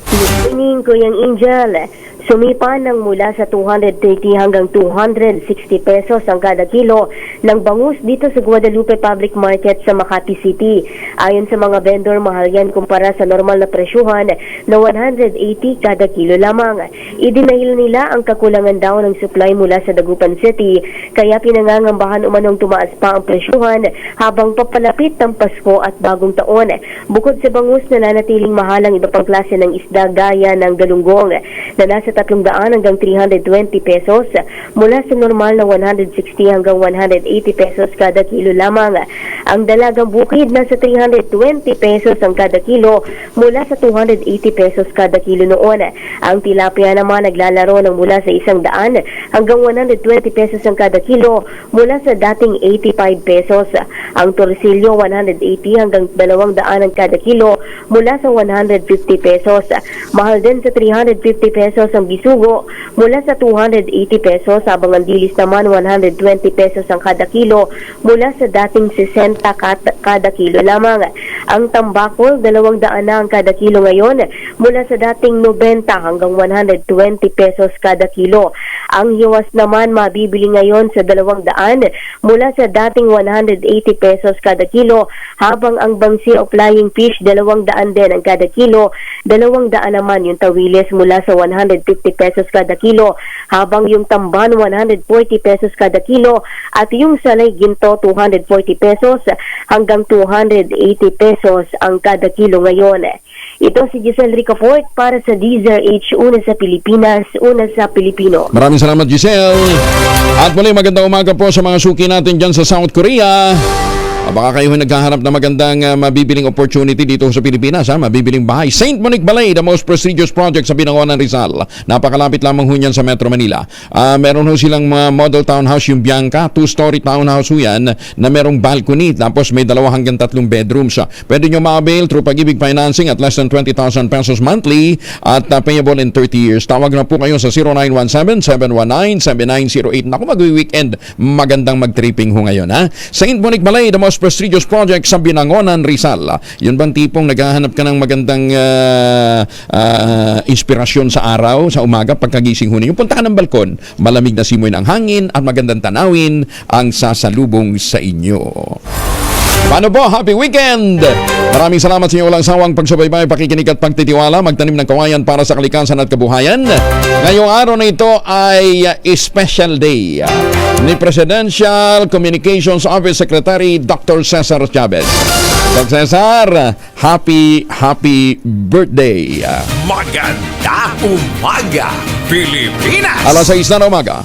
Good morning, Kuyang Angel. Sumipa ng mula sa 230 hanggang 260 pesos ang kada kilo ng bangus dito sa Guadalupe Public Market sa Makati City. Ayon sa mga vendor, mahal yan kumpara sa normal na presyuhan na 180 kada kilo lamang. Idinahil nila ang kakulangan daw ng supply mula sa Dagupan City, kaya pinangangambahan umanong tumaas pa ang presyuhan habang papalapit ng Pasko at Bagong Taon. Bukod sa bangus, nananatiling mahal ang iba pang klase ng isda gaya ng galunggong na nasa 300 hanggang 320 pesos mula sa normal na 160 hanggang 180 pesos kada kilo lamang. Ang dalagang bukid nasa 320 pesos ang kada kilo mula sa 280 pesos kada kilo noon. Ang tilapia naman naglalaro ng mula sa 100 hanggang 120 pesos ang kada kilo mula sa dating 85 pesos. Ang torsilyo 180 hanggang 200 ang kada kilo mula sa 150 pesos. Mahal din sa 350 pesos ang bisugo mula sa 280 pesos, habang ang dilis naman 120 pesos ang kada kilo mula sa dating 60 kada kilo lamang. Ang tambakol 200 na ang kada kilo ngayon mula sa dating 90 hanggang 120 pesos kada kilo. Ang hiwas naman mabibili ngayon sa 200 mula sa dating 180 pesos kada kilo, habang ang bangsi o flying fish 200 din ang kada kilo. 200 naman yung tawilis mula sa 150 pesos kada kilo, habang yung tamban 140 pesos kada kilo at yung salay ginto 240 pesos hanggang 280 pesos ang kada kilo ngayon. Ito si Giselle Ricafort para sa DZRH, una sa Pilipinas, una sa Pilipino. Maraming salamat, Giselle. At muli, magandang umaga po sa mga suki natin dyan sa South Korea. Baka kayo naghahanap na magandang mabibiling opportunity dito sa Pilipinas, mabibiling bahay. St. Monique Balay, the most prestigious project sa Binangonan, Rizal. Napakalapit lamang ho yan sa Metro Manila. Meron ho silang model townhouse, yung Bianca, 2-story townhouse ho yan, na merong balcony, tapos may 2 hanggang 3 bedrooms. Pwede nyo ma-avail through Pag-ibig Financing at less than 20,000 pesos monthly at payable in 30 years. Tawag na po kayo sa 0917-719-7908. Naku, mag-weekend, magandang mag-tripping ho ngayon, ha? St. Monique Balay, the most prestigious project sa Binangonan, Rizal. Yun bang tipong naghahanap ka ng magandang inspirasyon sa araw, sa umaga, pagkagising ho ninyo? Punta ka ng balkon, malamig na simoy ng hangin at magandang tanawin ang sasalubong sa inyo. Paano po? Happy weekend! Maraming salamat sa inyo walang sawang pagsubaybay, pakikinig at pagtitiwala, magtanim ng kawayan para sa kalikasan at kabuhayan. Ngayong araw na ito ay special day ni Presidential Communications Office Secretary Dr. Cesar Chavez. Dr. Cesar, happy birthday! Maganda umaga, Pilipinas! Alas 6 na umaga.